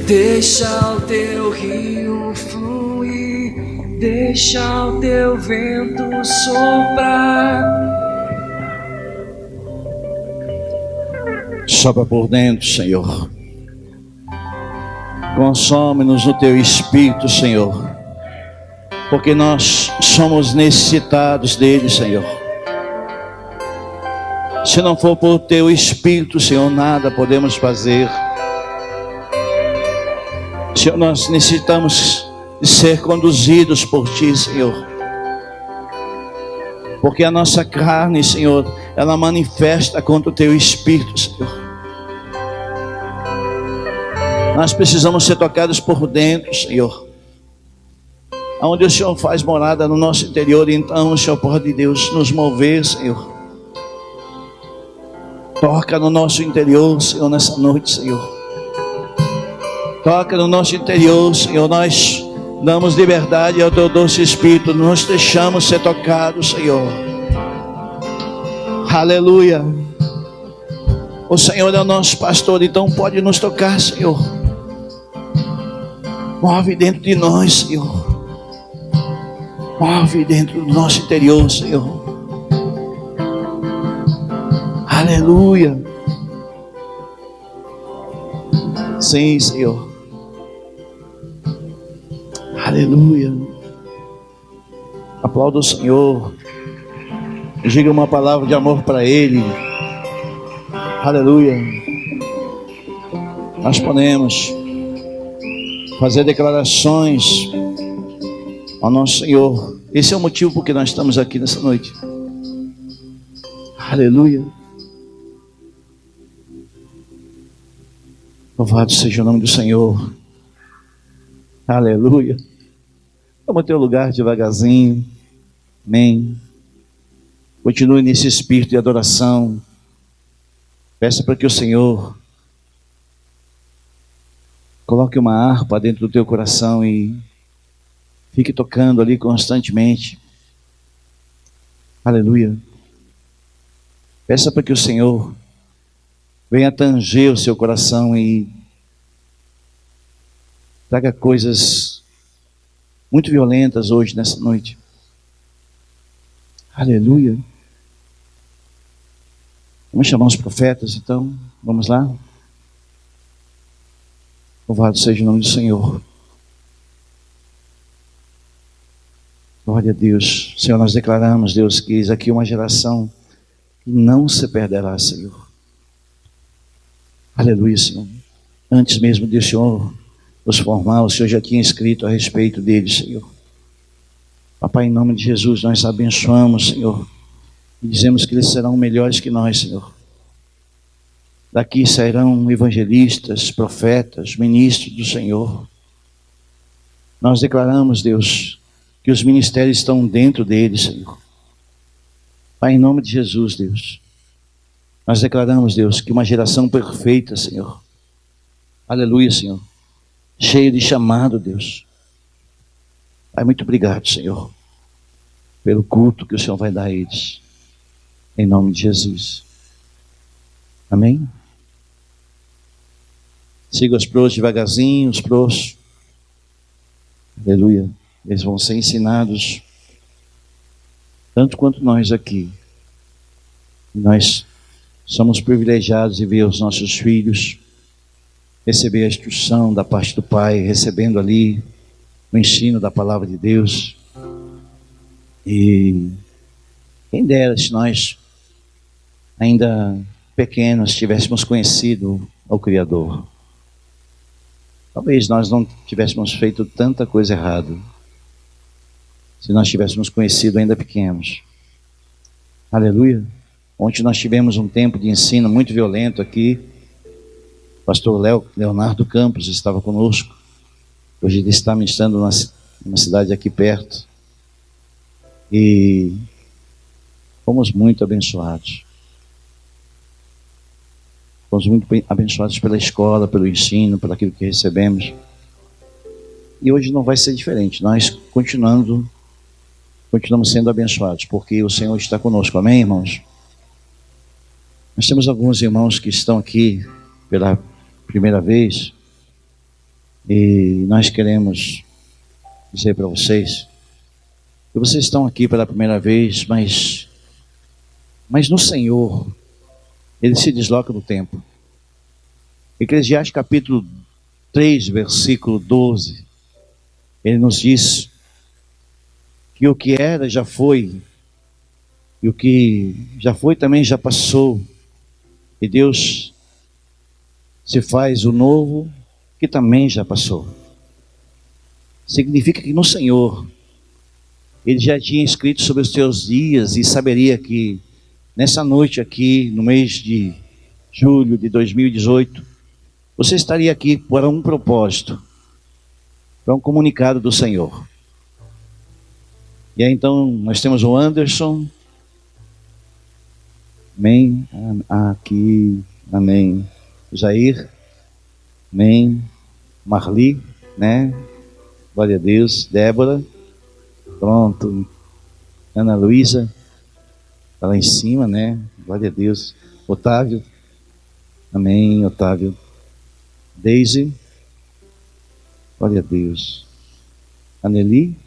Deixa o teu rio fluir, deixa o teu vento soprar. Sopra por dentro, Senhor. Consome-nos no teu Espírito, Senhor, porque nós somos necessitados dele, Senhor. Se não for por teu Espírito, Senhor, nada podemos fazer. Senhor, nós necessitamos ser conduzidos por ti, Senhor, porque a nossa carne, Senhor, ela manifesta contra o teu Espírito, Senhor. Nós precisamos ser tocados por dentro, Senhor, onde o Senhor faz morada no nosso interior. Então o Senhor pode, Deus, nos mover, Senhor. Toca no nosso interior, Senhor, nessa noite, Senhor. Toca no nosso interior, Senhor. Nós damos liberdade ao teu doce Espírito, nos deixamos ser tocados, Senhor. Aleluia. O Senhor é o nosso pastor, então pode nos tocar, Senhor. Move dentro de nós, Senhor. Move dentro do nosso interior, Senhor. Aleluia. Sim, Senhor. Aleluia. Aplauda o Senhor. Diga uma palavra de amor para Ele. Aleluia. Nós podemos fazer declarações ao nosso Senhor. Esse é o motivo por que nós estamos aqui nessa noite. Aleluia. Louvado seja o nome do Senhor. Aleluia. Toma o teu lugar devagarzinho. Amém. Continue nesse espírito de adoração. Peça para que o Senhor coloque uma harpa dentro do teu coração e fique tocando ali constantemente. Aleluia. Peça para que o Senhor venha tanger o seu coração e traga coisas muito violentas hoje, nessa noite. Aleluia. Vamos chamar os profetas, então. Vamos lá. Louvado seja o nome do Senhor. Glória a Deus. Senhor, nós declaramos, Deus, que eis aqui uma geração que não se perderá, Senhor. Aleluia, Senhor. Antes mesmo de o Senhor nos formar, o Senhor já tinha escrito a respeito deles, Senhor. Papai, em nome de Jesus, nós abençoamos, Senhor, e dizemos que eles serão melhores que nós, Senhor. Daqui sairão evangelistas, profetas, ministros do Senhor. Nós declaramos, Deus, que os ministérios estão dentro deles, Senhor. Pai, em nome de Jesus, Deus, nós declaramos, Deus, que uma geração perfeita, Senhor. Aleluia, Senhor. Cheia de chamado, Deus. Pai, muito obrigado, Senhor, pelo culto que o Senhor vai dar a eles. Em nome de Jesus. Amém? Siga os pros devagarzinho, os pros. Aleluia. Eles vão ser ensinados tanto quanto nós aqui. Nós somos privilegiados de ver os nossos filhos receber a instrução da parte do Pai, recebendo ali o ensino da palavra de Deus. E quem dera se nós, ainda pequenos, tivéssemos conhecido ao Criador. Talvez nós não tivéssemos feito tanta coisa errada se nós tivéssemos conhecido ainda pequenos. Aleluia. Ontem nós tivemos um tempo de ensino muito violento aqui. O pastor Leonardo Campos estava conosco. Hoje ele está ministrando numa cidade aqui perto. E fomos muito abençoados. Fomos muito abençoados pela escola, pelo ensino, por aquilo que recebemos. E hoje não vai ser diferente. Nós continuamos sendo abençoados, porque o Senhor está conosco. Amém, irmãos? Nós temos alguns irmãos que estão aqui pela primeira vez. E nós queremos dizer para vocês que vocês estão aqui pela primeira vez, mas no Senhor, Ele se desloca no tempo. Eclesiastes capítulo 3, versículo 12, Ele nos diz que o que era já foi, e o que já foi também já passou, e Deus se faz o novo que também já passou. Significa que no Senhor, Ele já tinha escrito sobre os teus dias e saberia que nessa noite aqui, no mês de julho de 2018, você estaria aqui para um propósito, para um comunicado do Senhor. E aí então nós temos o Anderson. Amém. Aqui, amém. Jair, amém. Marli, né? Glória a Deus. Débora, pronto. Ana Luísa, está lá em cima, né? Glória a Deus. Otávio, amém. Otávio. Deise, glória a Deus. Aneli,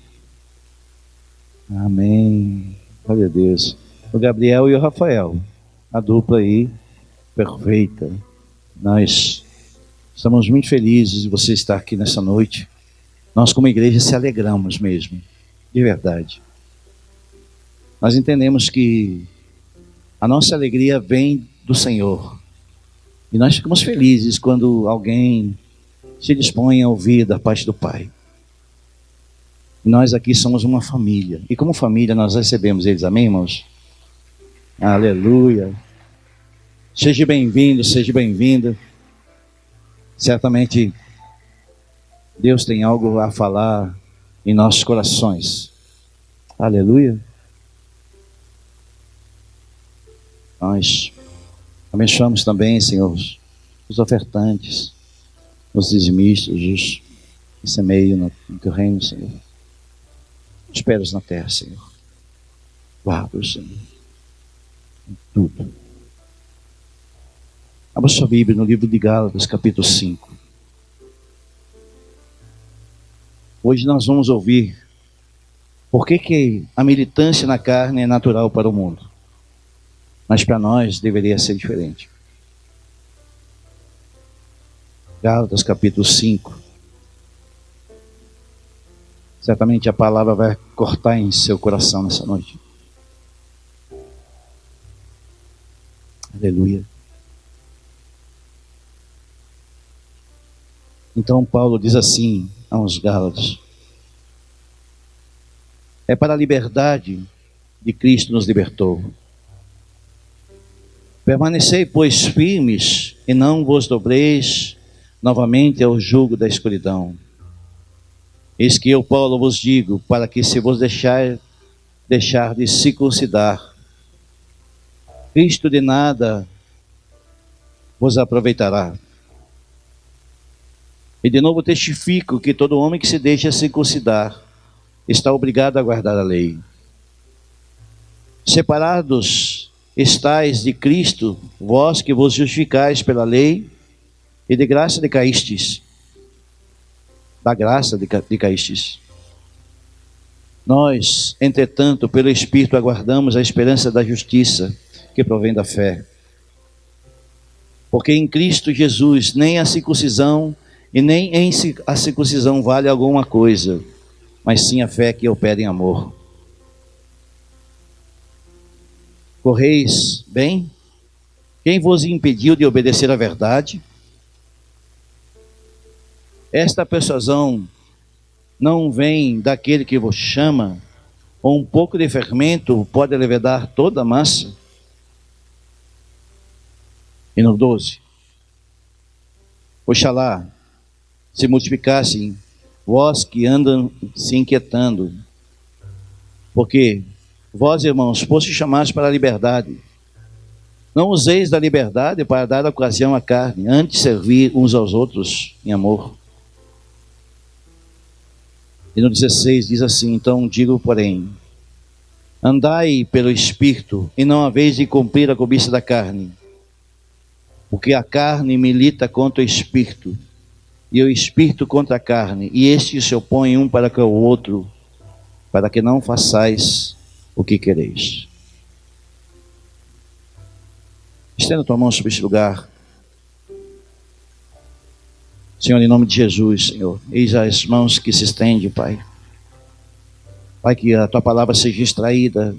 amém. Glória a Deus. O Gabriel e o Rafael, a dupla aí, perfeita. Nós estamos muito felizes de você estar aqui nessa noite. Nós como igreja se alegramos mesmo, de verdade. Nós entendemos que a nossa alegria vem do Senhor. E nós ficamos felizes quando alguém se dispõe a ouvir da parte do Pai. E nós aqui somos uma família. E como família nós recebemos eles, amém, irmãos? Aleluia. Seja bem-vindo, seja bem-vinda. Certamente Deus tem algo a falar em nossos corações. Aleluia. Nós abençoamos também, Senhor, os ofertantes, os dizimistas, os que semeiam no teu reino, Senhor. Os pés na terra, Senhor. Guarda, Senhor. Em tudo. Abra sua Bíblia no livro de Gálatas, capítulo 5. Hoje nós vamos ouvir por que a militância na carne é natural para o mundo, mas para nós deveria ser diferente. Gálatas capítulo 5. Certamente a palavra vai cortar em seu coração nessa noite. Aleluia. Então Paulo diz assim aos Gálatas: é para a liberdade de Cristo nos libertou. Permanecei, pois, firmes, e não vos dobreis novamente ao jugo da escuridão. Eis que eu, Paulo, vos digo, para que se vos deixar de circuncidar, Cristo de nada vos aproveitará. E de novo testifico que todo homem que se deixa circuncidar está obrigado a guardar a lei. Separados estais de Cristo, vós que vos justificais pela lei, e de graça decaístes. Da graça decaístes. Nós, entretanto, pelo Espírito aguardamos a esperança da justiça que provém da fé. Porque em Cristo Jesus nem a circuncisão e nem em a circuncisão vale alguma coisa, mas sim a fé que opera em amor. Correis bem? Quem vos impediu de obedecer à verdade? Esta persuasão não vem daquele que vos chama, ou um pouco de fermento pode levedar toda a massa? E no 12: oxalá se multiplicassem vós que andam se inquietando, porque vós, irmãos, fostes chamados para a liberdade. Não useis da liberdade para dar ocasião à carne, antes servir uns aos outros em amor. E no 16 diz assim: então digo, porém, andai pelo Espírito, e não haveis de cumprir a cobiça da carne, porque a carne milita contra o Espírito, e o espírito contra a carne, e estes se opõem um para com o outro, para que não façais o que quereis. Estenda tua mão sobre este lugar. Senhor, em nome de Jesus, Senhor, eis as mãos que se estendem, Pai. Pai, que a tua palavra seja extraída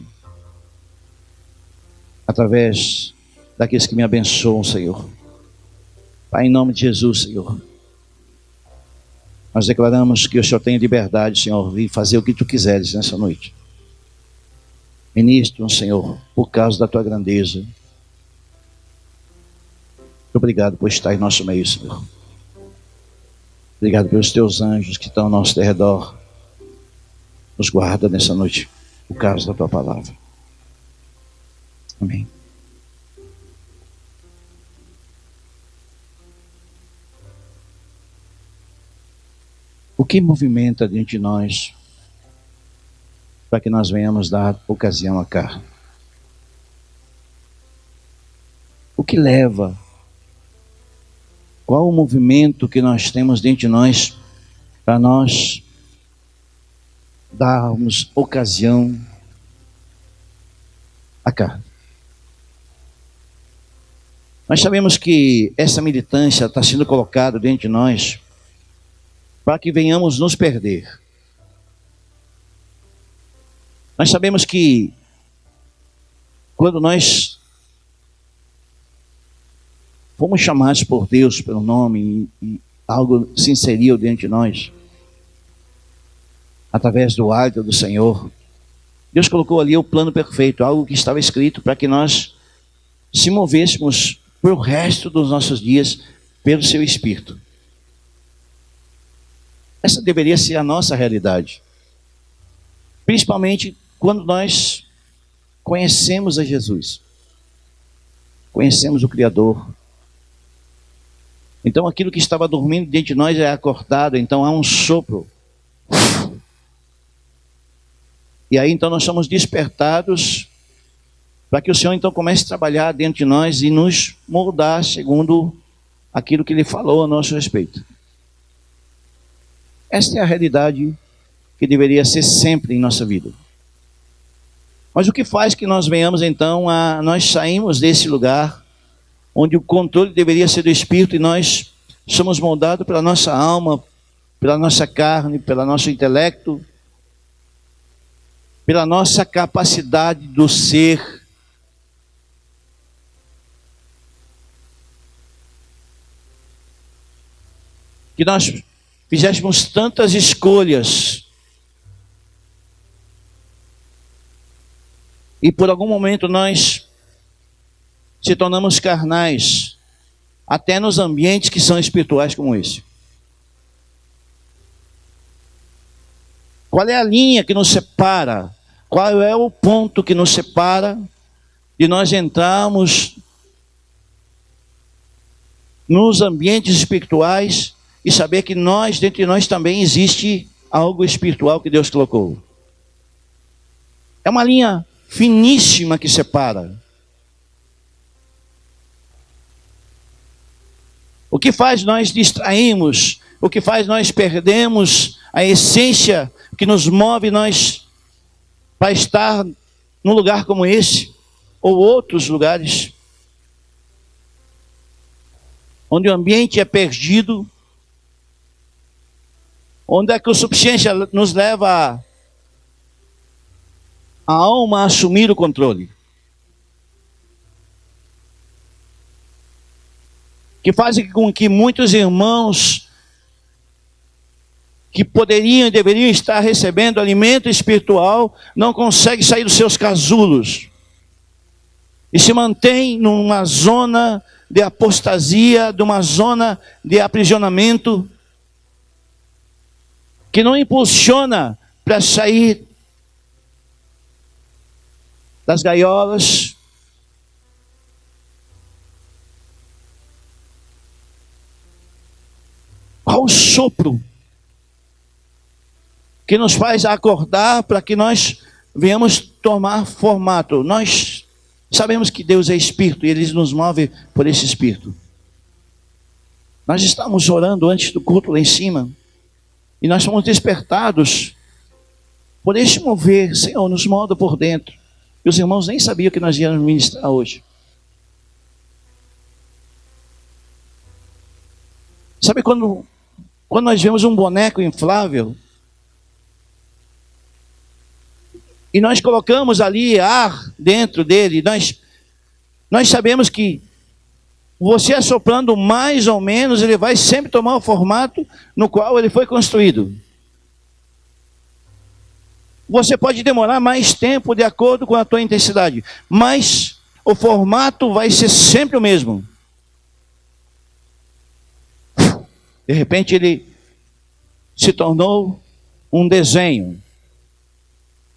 através daqueles que me abençoam, Senhor. Pai, em nome de Jesus, Senhor, nós declaramos que o Senhor tem liberdade, Senhor, de fazer o que tu quiseres nessa noite. Ministro, Senhor, por causa da tua grandeza. Muito obrigado por estar em nosso meio, Senhor. Obrigado pelos teus anjos que estão ao nosso redor. Nos guarda nessa noite, por causa da tua palavra. Amém. O que movimenta dentro de nós para que nós venhamos dar ocasião à carne? O que leva? Qual o movimento que nós temos dentro de nós para nós darmos ocasião à carne? Nós sabemos que essa militância está sendo colocada dentro de nós para que venhamos nos perder. Nós sabemos que quando nós fomos chamados por Deus pelo nome e algo se inseriu dentro de nós, através do hálito do Senhor, Deus colocou ali o plano perfeito, algo que estava escrito para que nós se movêssemos para o resto dos nossos dias pelo seu Espírito. Essa deveria ser a nossa realidade, principalmente quando nós conhecemos a Jesus, conhecemos o Criador. Então aquilo que estava dormindo dentro de nós é acordado, então há um sopro. E aí então nós somos despertados para que o Senhor então comece a trabalhar dentro de nós e nos moldar segundo aquilo que Ele falou a nosso respeito. Esta é a realidade que deveria ser sempre em nossa vida. Mas o que faz que nós venhamos então nós saímos desse lugar onde o controle deveria ser do Espírito e nós somos moldados pela nossa alma, pela nossa carne, pelo nosso intelecto, pela nossa capacidade do ser. Que nós fizéssemos tantas escolhas e por algum momento nós se tornamos carnais, até nos ambientes que são espirituais como esse. Qual é a linha que nos separa? Qual é o ponto que nos separa de nós entrarmos nos ambientes espirituais e saber que dentro de nós também existe algo espiritual que Deus colocou? É uma linha finíssima que separa. O que faz nós distrairmos, o que faz nós perdemos a essência que nos move nós para estar num lugar como esse, ou outros lugares, onde o ambiente é perdido, onde a autossuficiência nos leva a alma a assumir o controle. Que fazem com que muitos irmãos que poderiam e deveriam estar recebendo alimento espiritual não conseguem sair dos seus casulos e se mantêm numa zona de apostasia, de uma zona de aprisionamento que não impulsiona para sair das gaiolas. Qual o sopro que nos faz acordar para que nós venhamos tomar formato? Nós sabemos que Deus é Espírito e Ele nos move por esse Espírito. Nós estávamos orando antes do culto lá em cima, e nós fomos despertados por este mover. Senhor, nos molda por dentro. E os irmãos nem sabiam que nós íamos ministrar hoje. Sabe quando nós vemos um boneco inflável e nós colocamos ali ar dentro dele, nós sabemos que você assoprando mais ou menos, ele vai sempre tomar o formato no qual ele foi construído. Você pode demorar mais tempo de acordo com a tua intensidade, mas o formato vai ser sempre o mesmo. De repente ele se tornou um desenho.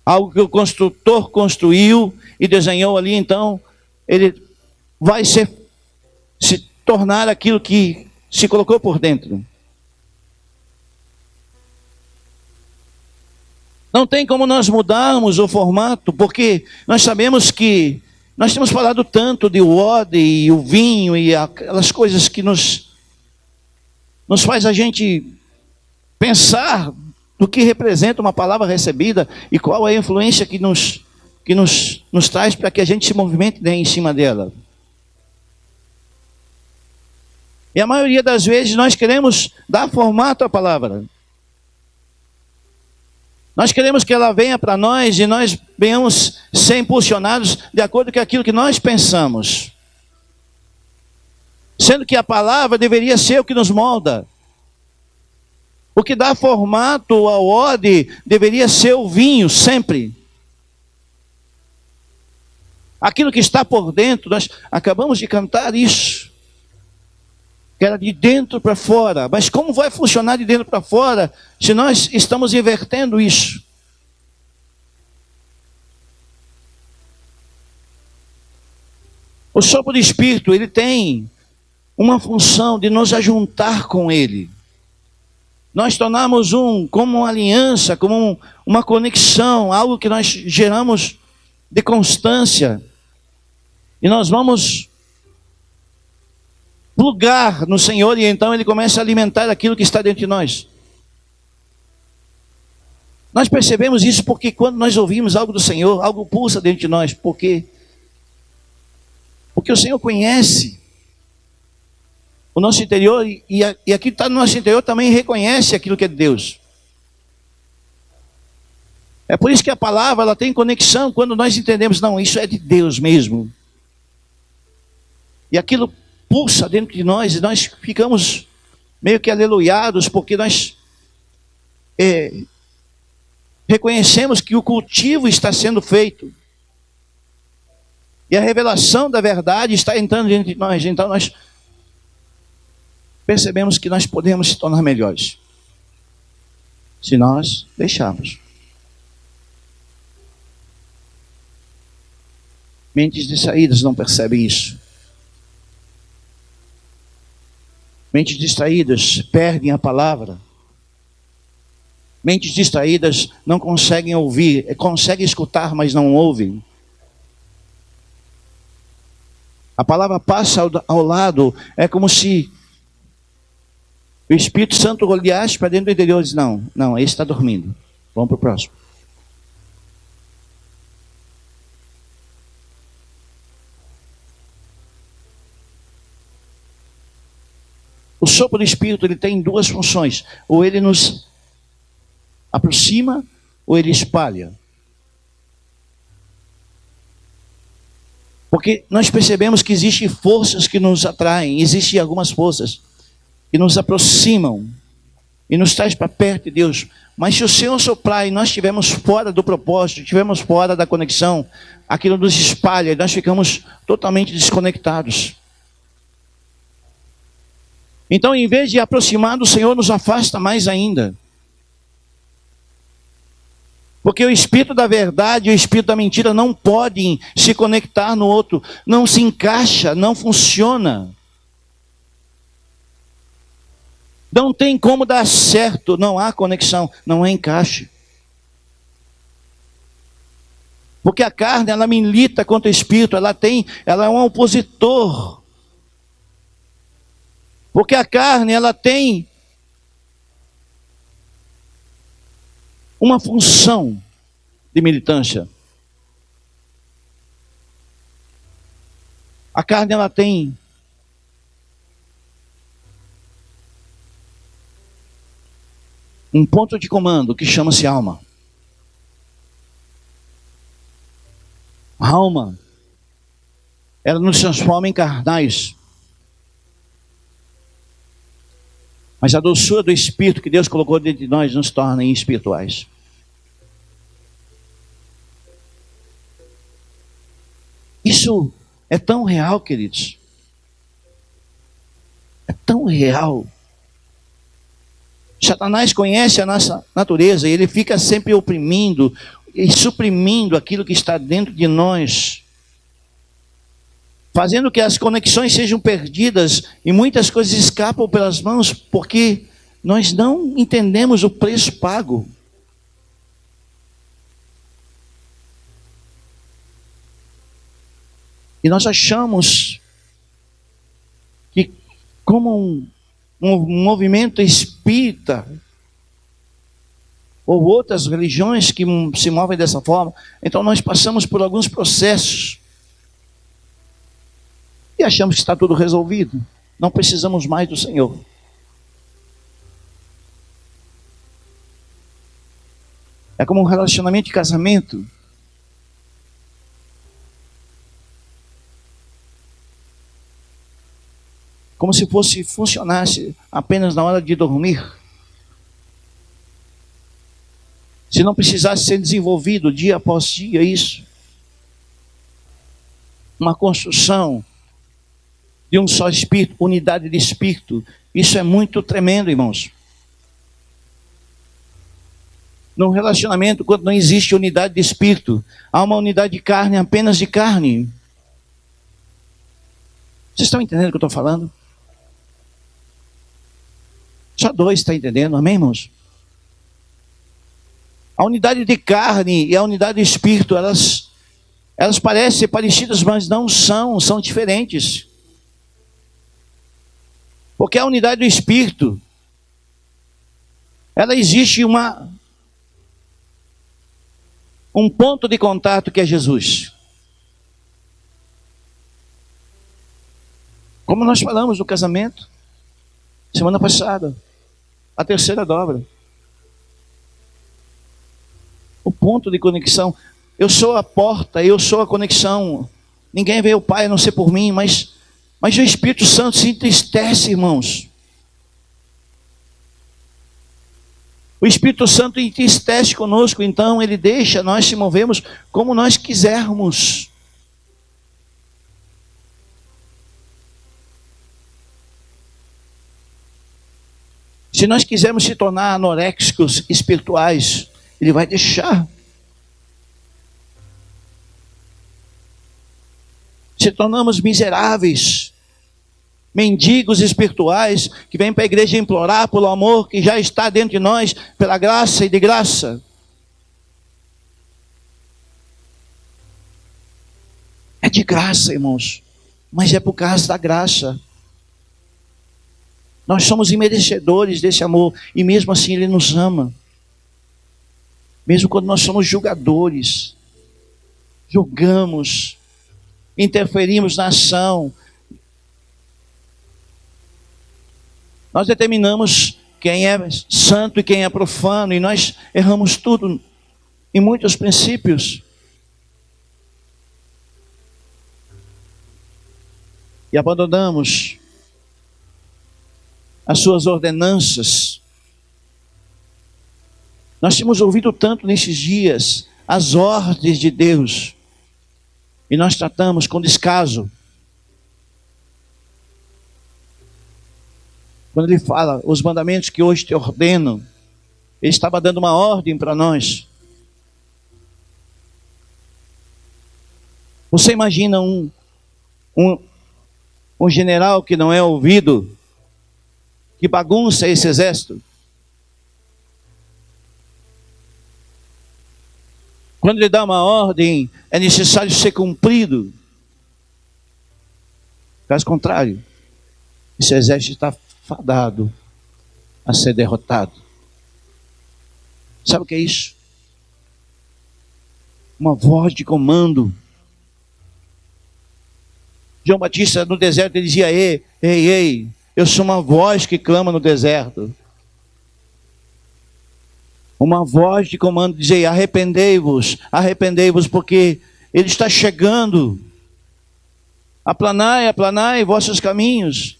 Algo que o construtor construiu e desenhou ali, então ele vai se tornar aquilo que se colocou por dentro. Não tem como nós mudarmos o formato, porque nós sabemos que nós temos falado tanto de odre e o vinho e aquelas coisas que nos faz a gente pensar no que representa uma palavra recebida e qual é a influência que nos traz para que a gente se movimente em cima dela. E a maioria das vezes nós queremos dar formato à palavra. Nós queremos que ela venha para nós e nós venhamos ser impulsionados de acordo com aquilo que nós pensamos. Sendo que a palavra deveria ser o que nos molda. O que dá formato ao odre deveria ser o vinho, sempre. Aquilo que está por dentro, nós acabamos de cantar isso. Que era de dentro para fora. Mas como vai funcionar de dentro para fora se nós estamos invertendo isso? O sopro do Espírito, ele tem uma função de nos ajuntar com ele. Nós tornamos como uma aliança, como uma conexão, algo que nós geramos de constância. E nós vamos plugar no Senhor e então Ele começa a alimentar aquilo que está dentro de nós. Nós percebemos isso porque quando nós ouvimos algo do Senhor, algo pulsa dentro de nós. Porque o Senhor conhece o nosso interior e aquilo que está no nosso interior também reconhece aquilo que é de Deus. É por isso que a palavra ela tem conexão quando nós entendemos, não, isso é de Deus mesmo. E aquilo pulsa dentro de nós e nós ficamos meio que aleluiados porque nós reconhecemos que o cultivo está sendo feito. E a revelação da verdade está entrando dentro de nós. Então nós percebemos que nós podemos se tornar melhores. Se nós deixarmos. Mentes distraídas não percebem isso. Mentes distraídas perdem a palavra. Mentes distraídas não conseguem ouvir, conseguem escutar, mas não ouvem. A palavra passa ao lado, é como se o Espírito Santo olhasse para dentro do interior e diz, não, esse está dormindo. Vamos para o próximo. O sopro do Espírito ele tem duas funções. Ou ele nos aproxima, ou ele espalha. Porque nós percebemos que existem forças que nos atraem. Existem algumas forças que nos aproximam e nos traz para perto de Deus. Mas se o Senhor soprar e nós estivermos fora do propósito, estivermos fora da conexão, aquilo nos espalha e nós ficamos totalmente desconectados. Então, em vez de aproximar do Senhor, nos afasta mais ainda. Porque o espírito da verdade e o espírito da mentira não podem se conectar no outro. Não se encaixa, não funciona. Não tem como dar certo, não há conexão, não há encaixe. Porque a carne, ela milita contra o espírito, ela é um opositor. Porque a carne, ela tem uma função de militância. A carne, ela tem um ponto de comando que chama-se alma. A alma, ela nos transforma em carnais. Mas a doçura do Espírito que Deus colocou dentro de nós nos torna espirituais. Isso é tão real, queridos. É tão real. Satanás conhece a nossa natureza e ele fica sempre oprimindo e suprimindo aquilo que está dentro de nós, fazendo que as conexões sejam perdidas e muitas coisas escapam pelas mãos porque nós não entendemos o preço pago. E nós achamos que, como um movimento espírita, ou outras religiões que se movem dessa forma, então nós passamos por alguns processos e achamos que está tudo resolvido. Não precisamos mais do Senhor. É como um relacionamento de casamento. Como se funcionasse apenas na hora de dormir. Se não precisasse ser desenvolvido dia após dia isso. Uma construção de um só espírito, unidade de espírito. Isso é muito tremendo, irmãos. Num relacionamento, quando não existe unidade de espírito, há uma unidade de carne, apenas de carne. Vocês estão entendendo o que eu estou falando? Só dois estão entendendo, amém, irmãos? A unidade de carne e a unidade de espírito, elas parecem parecidas, mas não são, são diferentes. Porque a unidade do espírito, ela existe um ponto de contato que é Jesus. Como nós falamos no casamento, semana passada, a terceira dobra. O ponto de conexão. Eu sou a porta, eu sou a conexão. Ninguém vê o Pai a não ser por mim, mas o Espírito Santo se entristece, irmãos. O Espírito Santo entristece conosco, então ele deixa nós se movermos como nós quisermos. Se nós quisermos se tornar anoréxicos espirituais, ele vai deixar. Se tornamos miseráveis, mendigos espirituais, que vêm para a igreja implorar pelo amor que já está dentro de nós, pela graça e de graça. É de graça, irmãos, mas é por causa da graça. Nós somos imerecedores desse amor, e mesmo assim Ele nos ama. Mesmo quando nós somos julgadores, julgamos, interferimos na ação, nós determinamos quem é santo e quem é profano, e nós erramos tudo em muitos princípios. E abandonamos as suas ordenanças. Nós temos ouvido tanto nesses dias as ordens de Deus, e nós tratamos com descaso. Quando ele fala, os mandamentos que hoje te ordeno, ele estava dando uma ordem para nós. Você imagina um general que não é ouvido, que bagunça esse exército? Quando ele dá uma ordem, é necessário ser cumprido. Caso contrário, esse exército está fadado a ser derrotado. Sabe o que é isso? Uma voz de comando. João Batista no deserto ele dizia: ei, ei, ei, eu sou uma voz que clama no deserto. Uma voz de comando dizia: arrependei-vos, arrependei-vos, porque ele está chegando. Aplanai, aplanai vossos caminhos.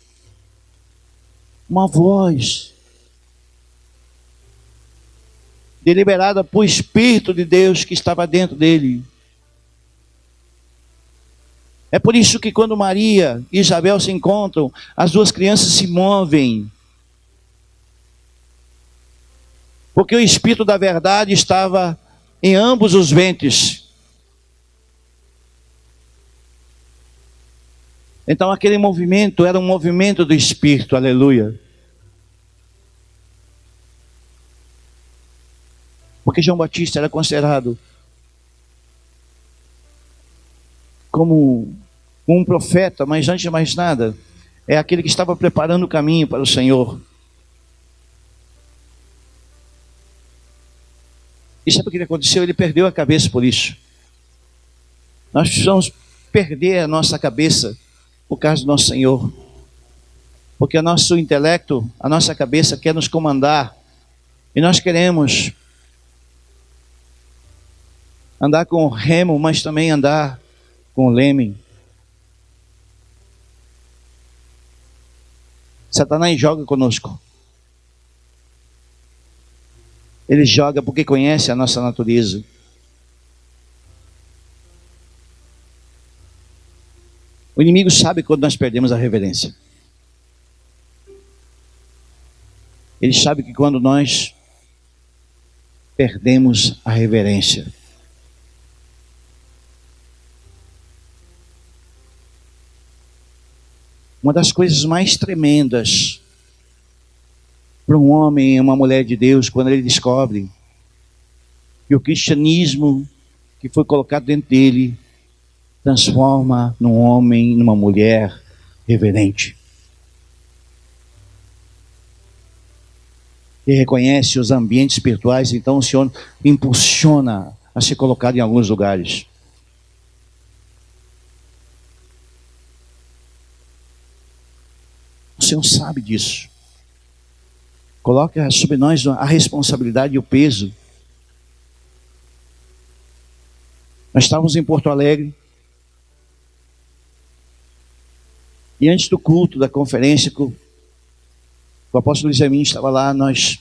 Uma voz deliberada por Espírito de Deus que estava dentro dele. É por isso que quando Maria e Isabel se encontram, as duas crianças se movem. Porque o Espírito da verdade estava em ambos os ventres. Então aquele movimento era um movimento do Espírito, aleluia. Porque João Batista era considerado como um profeta, mas antes de mais nada, é aquele que estava preparando o caminho para o Senhor. E sabe o que aconteceu? Ele perdeu a cabeça por isso. Nós precisamos perder a nossa cabeça por causa do nosso Senhor. Porque o nosso intelecto, a nossa cabeça quer nos comandar. E nós queremos andar com o remo, mas também andar com o leme. Satanás joga conosco. Ele joga porque conhece a nossa natureza. O inimigo sabe quando nós perdemos a reverência. Ele sabe que quando nós perdemos a reverência, uma das coisas mais tremendas para um homem e uma mulher de Deus, quando ele descobre que o cristianismo que foi colocado dentro dele transforma num homem, numa mulher reverente. E reconhece os ambientes espirituais, então o Senhor impulsiona a ser colocado em alguns lugares. O Senhor sabe disso. Coloca sobre nós a responsabilidade e o peso. Nós estávamos em Porto Alegre. E antes do culto, da conferência, o apóstolo Luiz Hermínio estava lá, nós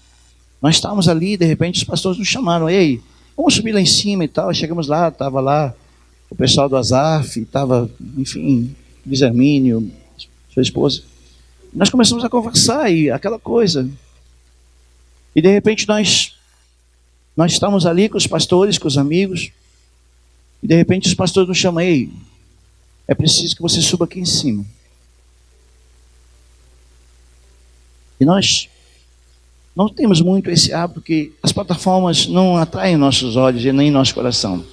estávamos ali, de repente os pastores nos chamaram: ei, vamos subir lá em cima e tal. Chegamos lá, estava lá o pessoal do Azaf, estava, enfim, Luiz Hermínio, sua esposa. Nós começamos a conversar e aquela coisa. E de repente nós estávamos ali com os pastores, com os amigos. E de repente os pastores nos chamam: ei, é preciso que você suba aqui em cima. E nós não temos muito esse hábito, que as plataformas não atraem nossos olhos e nem nosso coração.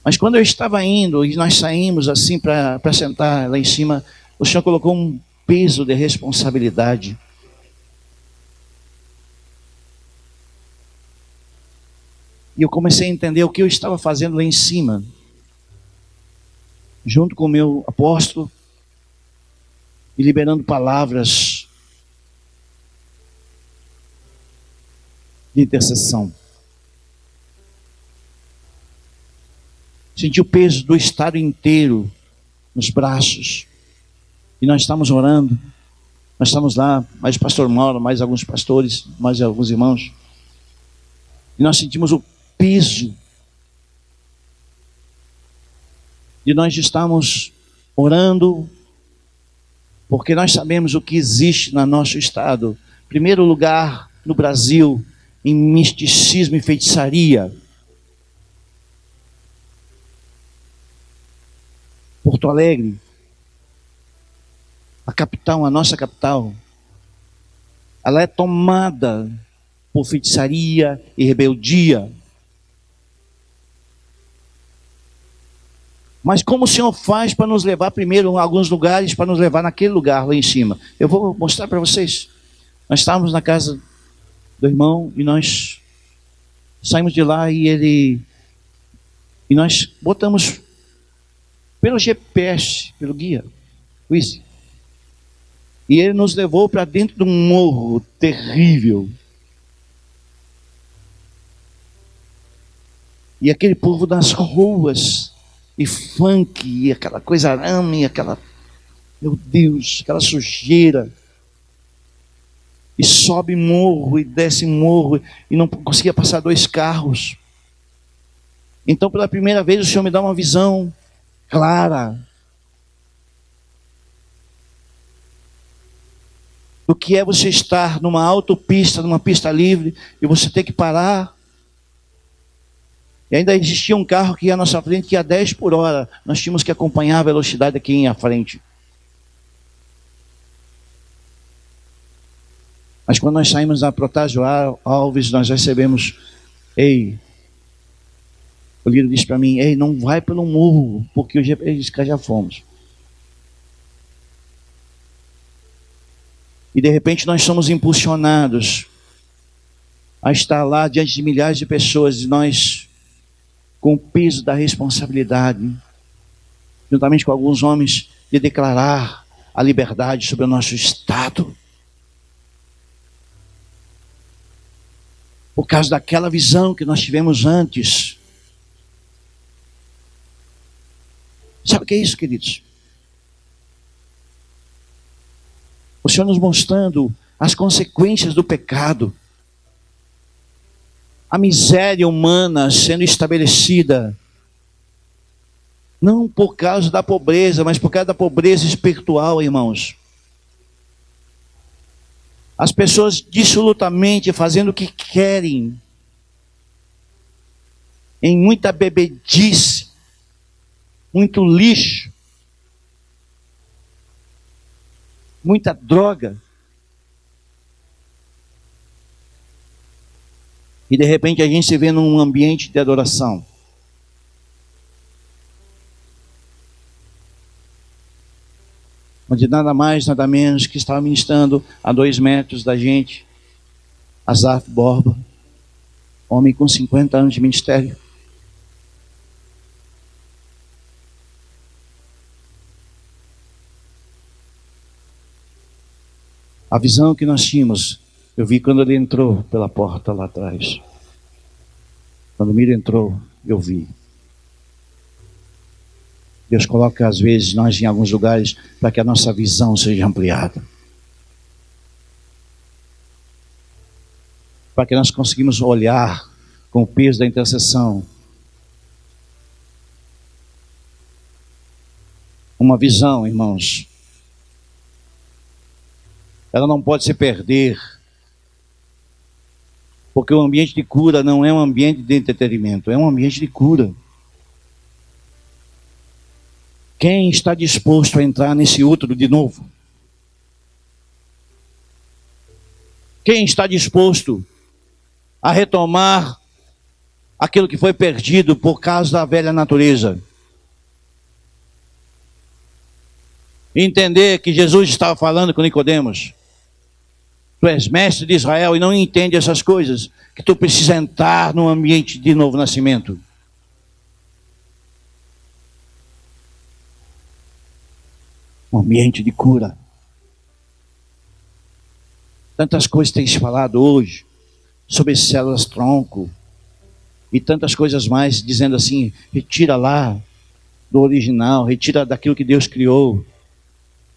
Mas quando eu estava indo e nós saímos assim para sentar lá em cima, o Senhor colocou um peso de responsabilidade. E eu comecei a entender o que eu estava fazendo lá em cima, junto com o meu apóstolo, e liberando palavras de intercessão. Senti o peso do estado inteiro nos braços. E nós estamos orando. Nós estamos lá, mais o pastor Mauro, mais alguns pastores, mais alguns irmãos. E nós sentimos o peso de nós estarmos orando, porque nós sabemos o que existe no nosso estado. Em primeiro lugar, no Brasil, em misticismo e feitiçaria. Porto Alegre, a capital, a nossa capital, ela é tomada por feitiçaria e rebeldia. Mas como o Senhor faz para nos levar primeiro a alguns lugares, para nos levar naquele lugar lá em cima? Eu vou mostrar para vocês. Nós estávamos na casa do irmão e nós saímos de lá e nós botamos pelo GPS, pelo guia, Waze. E ele nos levou para dentro de um morro terrível. E aquele povo das ruas, e funk, e aquela coisa arame, aquela, meu Deus, aquela sujeira. E sobe morro, e desce morro, e não conseguia passar 2 carros. Então, pela primeira vez, o Senhor me dá uma visão clara do que é você estar numa autopista, numa pista livre, e você ter que parar. E ainda existia um carro que ia à nossa frente, que ia a 10 por hora. Nós tínhamos que acompanhar a velocidade de quem ia à frente. Mas quando nós saímos da Protásio Alves, nós recebemos, o líder disse para mim, não vai pelo morro, porque o GPS disse que já fomos. E de repente nós somos impulsionados a estar lá diante de milhares de pessoas, e nós, com o peso da responsabilidade, juntamente com alguns homens, de declarar a liberdade sobre o nosso Estado. Por causa daquela visão que nós tivemos antes. Sabe o que é isso, queridos? O Senhor nos mostrando as consequências do pecado. A miséria humana sendo estabelecida. Não por causa da pobreza, mas por causa da pobreza espiritual, irmãos. As pessoas dissolutamente fazendo o que querem. Em muita bebedice. Muito lixo. Muita droga. E de repente a gente se vê num ambiente de adoração. Onde nada mais, nada menos que estava ministrando a 2 metros da gente, Asaf Borba, homem com 50 anos de ministério. A visão que nós tínhamos, eu vi quando ele entrou pela porta lá atrás. Quando o Miro entrou, eu vi. Deus coloca às vezes nós em alguns lugares para que a nossa visão seja ampliada. Para que nós conseguimos olhar com o peso da intercessão. Uma visão, irmãos. Ela não pode se perder. Porque o ambiente de cura não é um ambiente de entretenimento, é um ambiente de cura. Quem está disposto a entrar nesse útero de novo? Quem está disposto a retomar aquilo que foi perdido por causa da velha natureza? Entender que Jesus estava falando com Nicodemos. Tu és mestre de Israel e não entende essas coisas, que tu precisa entrar num ambiente de novo nascimento. Um ambiente de cura. Tantas coisas tens falado hoje sobre células tronco e tantas coisas mais, dizendo assim, retira lá do original, retira daquilo que Deus criou,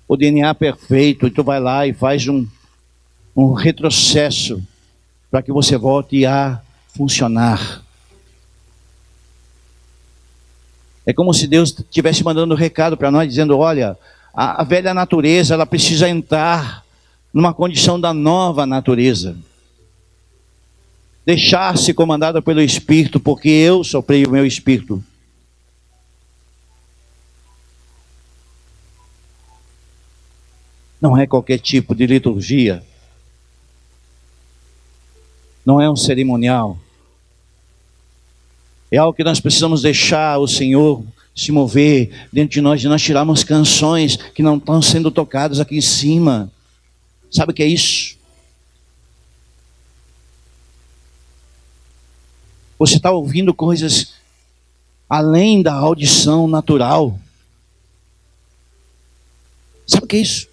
o DNA perfeito, e tu vai lá e faz um retrocesso para que você volte a funcionar. É como se Deus estivesse mandando um recado para nós, dizendo, olha, a velha natureza, ela precisa entrar numa condição da nova natureza. Deixar-se comandada pelo Espírito, porque eu soprei o meu Espírito. Não é qualquer tipo de liturgia. Não é um cerimonial. É algo que nós precisamos deixar o Senhor se mover dentro de nós tirarmos canções que não estão sendo tocadas aqui em cima. Sabe o que é isso? Você está ouvindo coisas além da audição natural. Sabe o que é isso?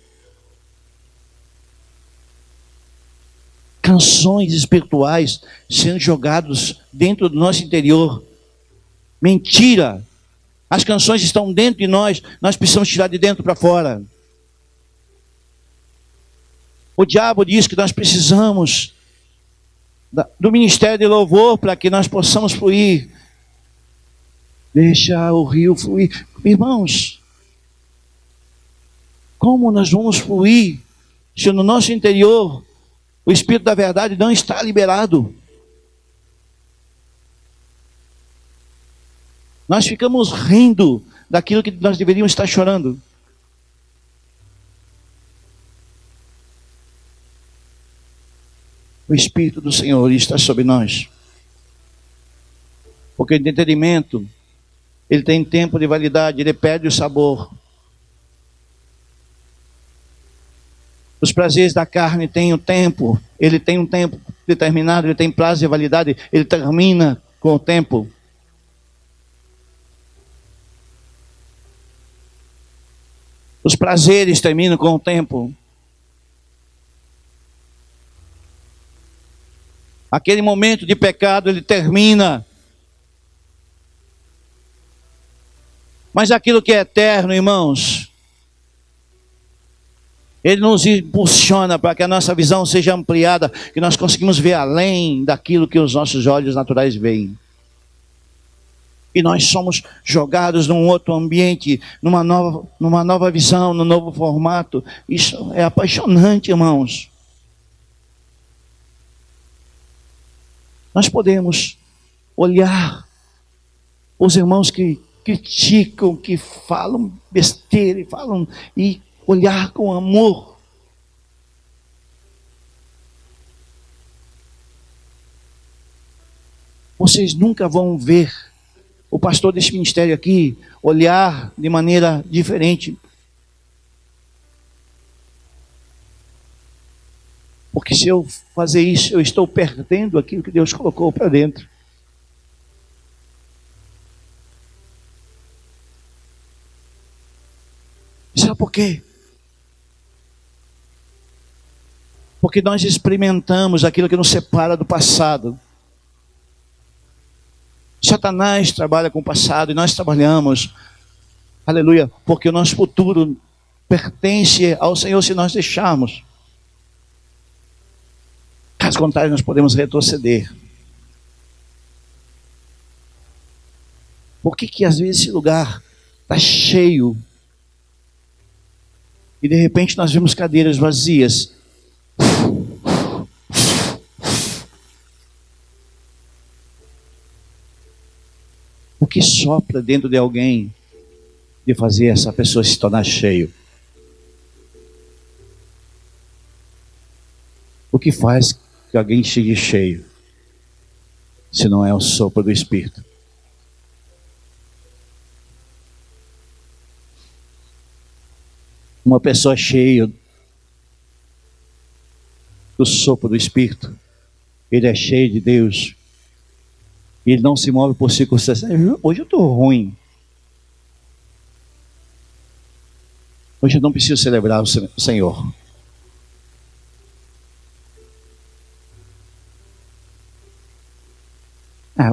Canções espirituais sendo jogadas dentro do nosso interior. Mentira! As canções estão dentro de nós, nós precisamos tirar de dentro para fora. O diabo diz que nós precisamos do ministério de louvor para que nós possamos fluir. Deixa o rio fluir. Irmãos, como nós vamos fluir se no nosso interior o Espírito da verdade não está liberado? Nós ficamos rindo daquilo que nós deveríamos estar chorando. O Espírito do Senhor está sobre nós. Porque o entendimento, ele tem tempo de validade, ele perde o sabor. Os prazeres da carne têm o tempo, ele tem um tempo determinado, ele tem prazo de validade, ele termina com o tempo. Os prazeres terminam com o tempo. Aquele momento de pecado, ele termina. Mas aquilo que é eterno, irmãos, ele nos impulsiona para que a nossa visão seja ampliada, que nós conseguimos ver além daquilo que os nossos olhos naturais veem. E nós somos jogados num outro ambiente, numa nova visão, num novo formato. Isso é apaixonante, irmãos. Nós podemos olhar os irmãos que criticam, que falam besteira e olhar com amor. Vocês nunca vão ver o pastor desse ministério aqui olhar de maneira diferente. Porque se eu fazer isso, eu estou perdendo aquilo que Deus colocou para dentro. Sabe por quê? Porque nós experimentamos aquilo que nos separa do passado. Satanás trabalha com o passado e nós trabalhamos, aleluia, porque o nosso futuro pertence ao Senhor se nós deixarmos. Caso contrário, nós podemos retroceder. Por que às vezes esse lugar está cheio e de repente nós vemos cadeiras vazias? O que sopra dentro de alguém de fazer essa pessoa se tornar cheio? O que faz que alguém chegue cheio, se não é o sopro do Espírito? Uma pessoa cheia do sopro do Espírito, ele é cheio de Deus. Ele não se move por circunstâncias. Hoje eu estou ruim. Hoje eu não preciso celebrar o Senhor.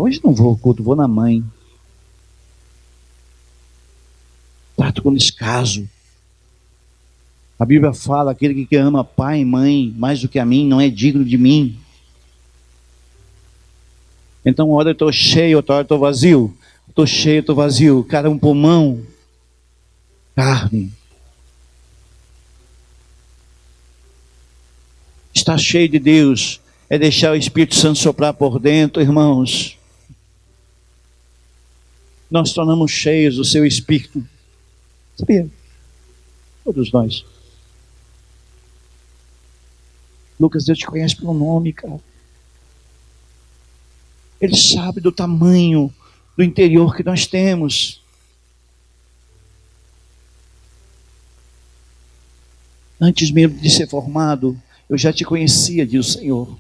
Hoje não vou ao culto, vou na mãe. Trato com descaso. A Bíblia fala, aquele que ama pai e mãe mais do que a mim, não é digno de mim. Então, uma hora eu estou cheio, outra hora eu estou vazio. Estou cheio, estou vazio. Cara, um pulmão. Carne. Estar cheio de Deus é deixar o Espírito Santo soprar por dentro, irmãos. Nós tornamos cheios do seu Espírito. Sabia? Todos nós. Lucas, Deus te conhece pelo nome, cara. Ele sabe do tamanho do interior que nós temos. Antes mesmo de ser formado, eu já te conhecia, diz o Senhor.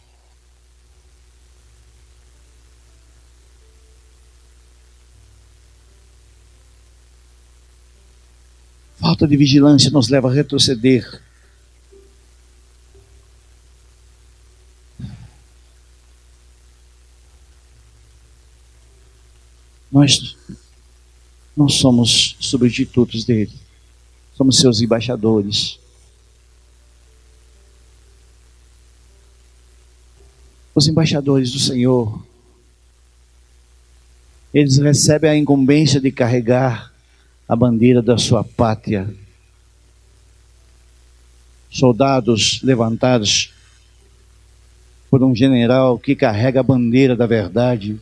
Falta de vigilância nos leva a retroceder. Nós não somos substitutos dele. Somos seus embaixadores. Os embaixadores do Senhor, eles recebem a incumbência de carregar a bandeira da sua pátria. Soldados levantados por um general que carrega a bandeira da verdade.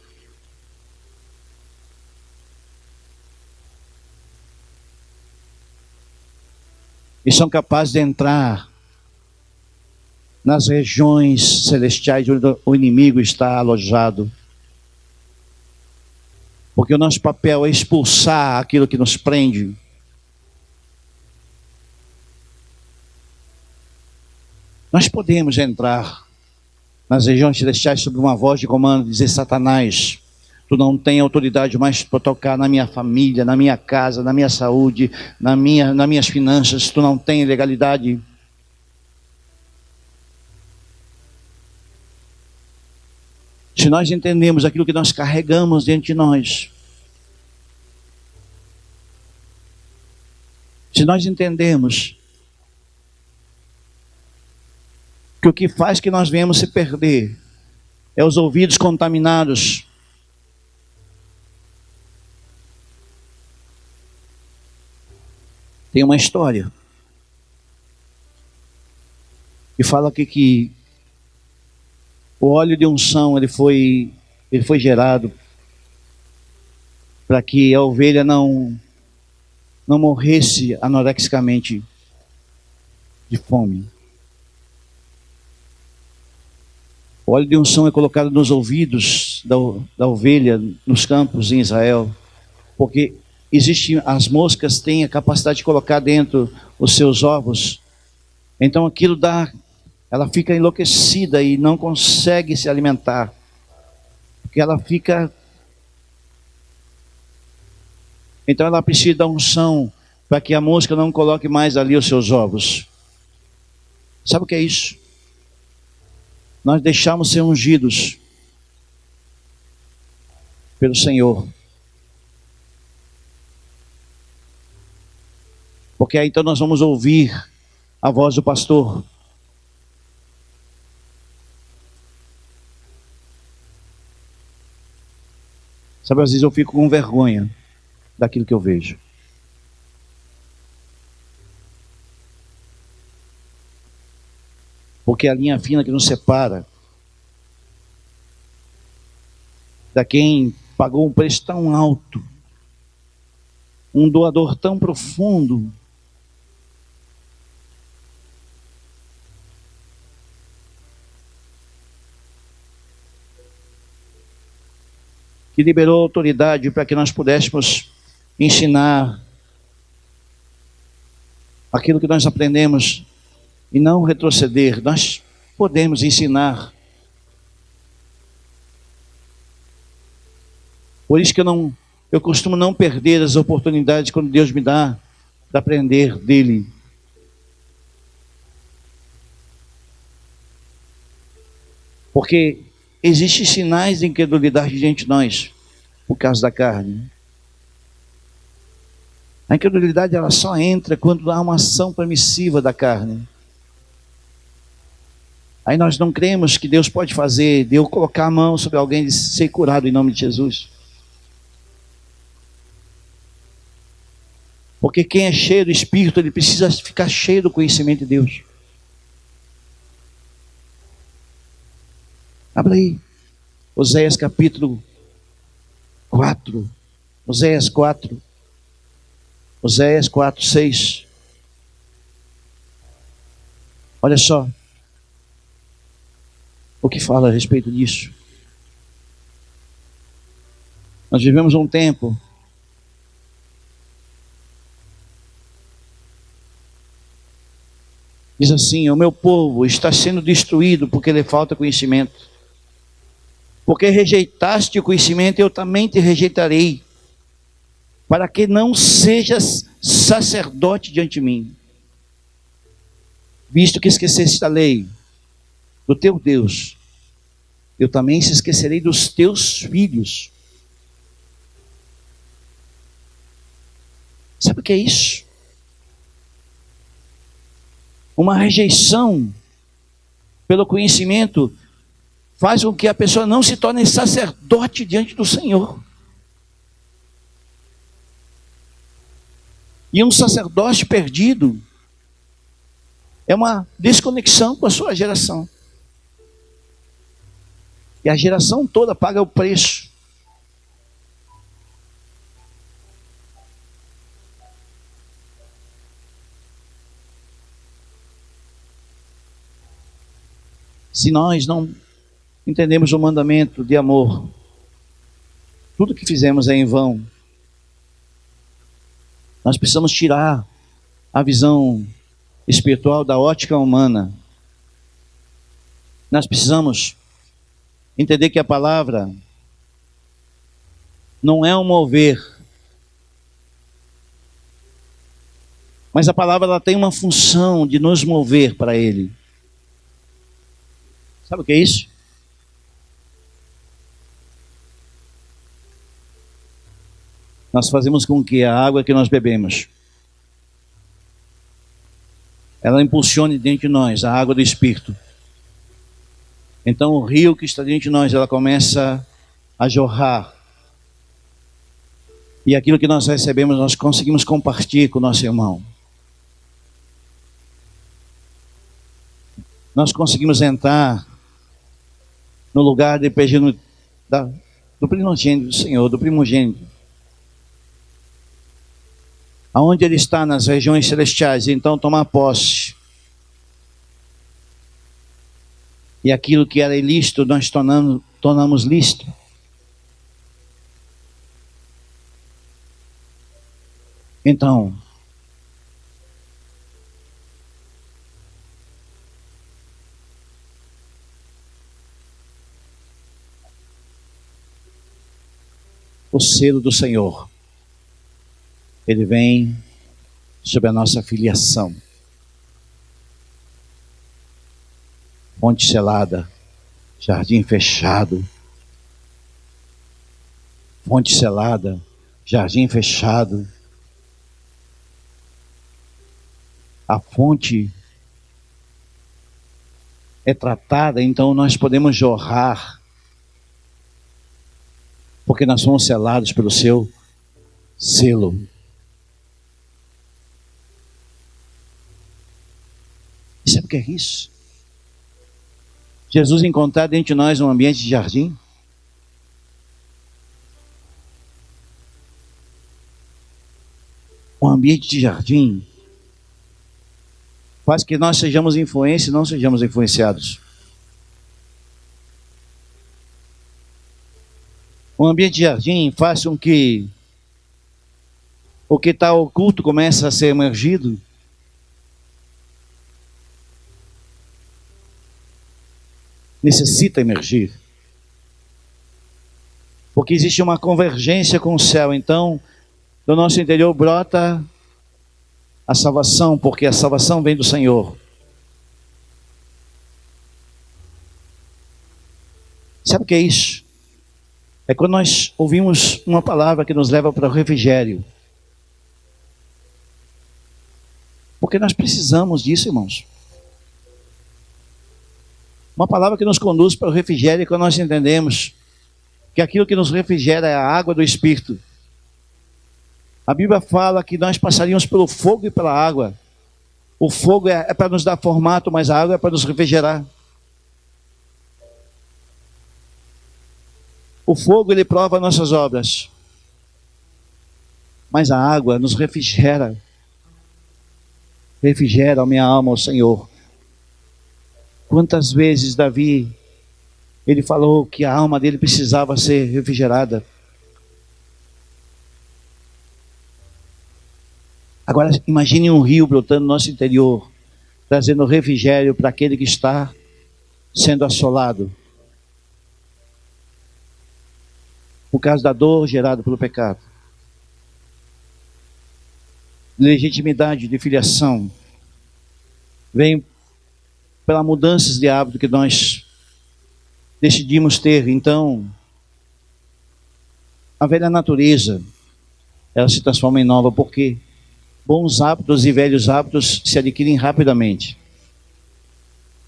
E são capazes de entrar nas regiões celestiais onde o inimigo está alojado. Porque o nosso papel é expulsar aquilo que nos prende. Nós podemos entrar nas regiões celestiais sob uma voz de comando e dizer: Satanás, tu não tem autoridade mais para tocar na minha família, na minha casa, na minha saúde, nas minhas finanças, tu não tem legalidade. Se nós entendemos aquilo que nós carregamos dentro de nós, se nós entendemos que o que faz que nós venhamos se perder é os ouvidos contaminados, tem uma história que fala aqui que o óleo de unção ele foi gerado para que a ovelha não morresse anorexicamente de fome. O óleo de unção é colocado nos ouvidos da ovelha nos campos em Israel, porque as moscas têm a capacidade de colocar dentro os seus ovos. Então aquilo ela fica enlouquecida e não consegue se alimentar, porque ela fica. Então ela precisa da unção para que a mosca não coloque mais ali os seus ovos. Sabe o que é isso? Nós deixamos ser ungidos pelo Senhor. Porque aí então nós vamos ouvir a voz do pastor. Sabe, às vezes eu fico com vergonha daquilo que eu vejo. Porque a linha fina que nos separa da quem pagou um preço tão alto, um doador tão profundo, que liberou autoridade para que nós pudéssemos ensinar aquilo que nós aprendemos e não retroceder. Nós podemos ensinar. Por isso que eu costumo não perder as oportunidades quando Deus me dá para aprender dele. Porque existem sinais de incredulidade diante de nós, por causa da carne. A incredulidade ela só entra quando há uma ação permissiva da carne. Aí nós não cremos que Deus pode fazer, de eu colocar a mão sobre alguém e ser curado em nome de Jesus. Porque quem é cheio do Espírito, ele precisa ficar cheio do conhecimento de Deus. Abra aí, Oséias capítulo 4, Oséias 4, Oséias 4, 6. Olha só o que fala a respeito disso. Nós vivemos um tempo Diz assim: o meu povo está sendo destruído porque lhe falta conhecimento. Porque rejeitaste o conhecimento, eu também te rejeitarei, para que não sejas sacerdote diante de mim. Visto que esqueceste da lei do teu Deus, eu também se esquecerei dos teus filhos. Sabe o que é isso? Uma rejeição pelo conhecimento faz com que a pessoa não se torne sacerdote diante do Senhor. E um sacerdócio perdido é uma desconexão com a sua geração. E a geração toda paga o preço. Se nós não entendemos o mandamento de amor, tudo que fizemos é em vão. Nós precisamos tirar a visão espiritual da ótica humana. Nós precisamos entender que a palavra não é um mover, mas a palavra ela tem uma função de nos mover para Ele. Sabe o que é isso? Nós fazemos com que a água que nós bebemos, ela impulsione dentro de nós a água do Espírito. Então o rio que está dentro de nós, ela começa a jorrar. E aquilo que nós recebemos, nós conseguimos compartilhar com o nosso irmão. Nós conseguimos entrar no lugar de pedido do primogênito do Senhor, do primogênito. Aonde Ele está nas regiões celestiais, então tomar posse. E aquilo que era ilícito, nós tornamos lícito. Então, o selo do Senhor, Ele vem sobre a nossa filiação. Fonte selada, jardim fechado. Fonte selada, jardim fechado. A fonte é tratada, então nós podemos jorrar, porque nós somos selados pelo seu selo. E sabe o que é isso? Jesus encontrar dentro de nós um ambiente de jardim. Um ambiente de jardim faz que nós sejamos influência e não sejamos influenciados. Um ambiente de jardim faz com que o que está oculto comece a ser emergido. Necessita emergir. Porque existe uma convergência com o céu. Então, do nosso interior brota a salvação, porque a salvação vem do Senhor. Sabe o que é isso? É quando nós ouvimos uma palavra que nos leva para o refrigério. Porque nós precisamos disso, irmãos. Uma palavra que nos conduz para o refrigério, quando nós entendemos que aquilo que nos refrigera é a água do Espírito. A Bíblia fala que nós passaríamos pelo fogo e pela água. O fogo é para nos dar formato, mas a água é para nos refrigerar. O fogo, ele prova nossas obras, mas a água nos refrigera. Refrigera a minha alma, ó Senhor. Quantas vezes Davi, ele falou que a alma dele precisava ser refrigerada. Agora imagine um rio brotando no nosso interior, trazendo refrigério para aquele que está sendo assolado por causa da dor gerada pelo pecado. Legitimidade de filiação vem pela mudanças de hábito que nós decidimos ter. Então, a velha natureza, ela se transforma em nova, porque bons hábitos e velhos hábitos se adquirem rapidamente.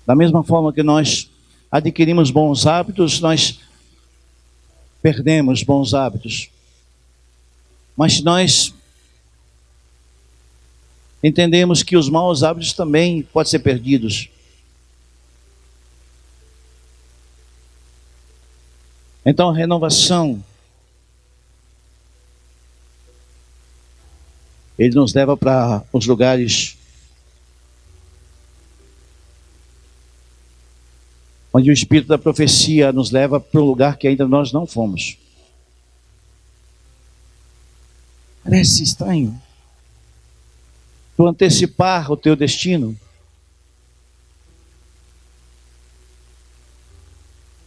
Da mesma forma que nós adquirimos bons hábitos, nós perdemos bons hábitos. Mas se nós entendemos que os maus hábitos também podem ser perdidos, então a renovação, ele nos leva para os lugares onde o Espírito da profecia nos leva para um lugar que ainda nós não fomos. Parece estranho tu antecipar o teu destino.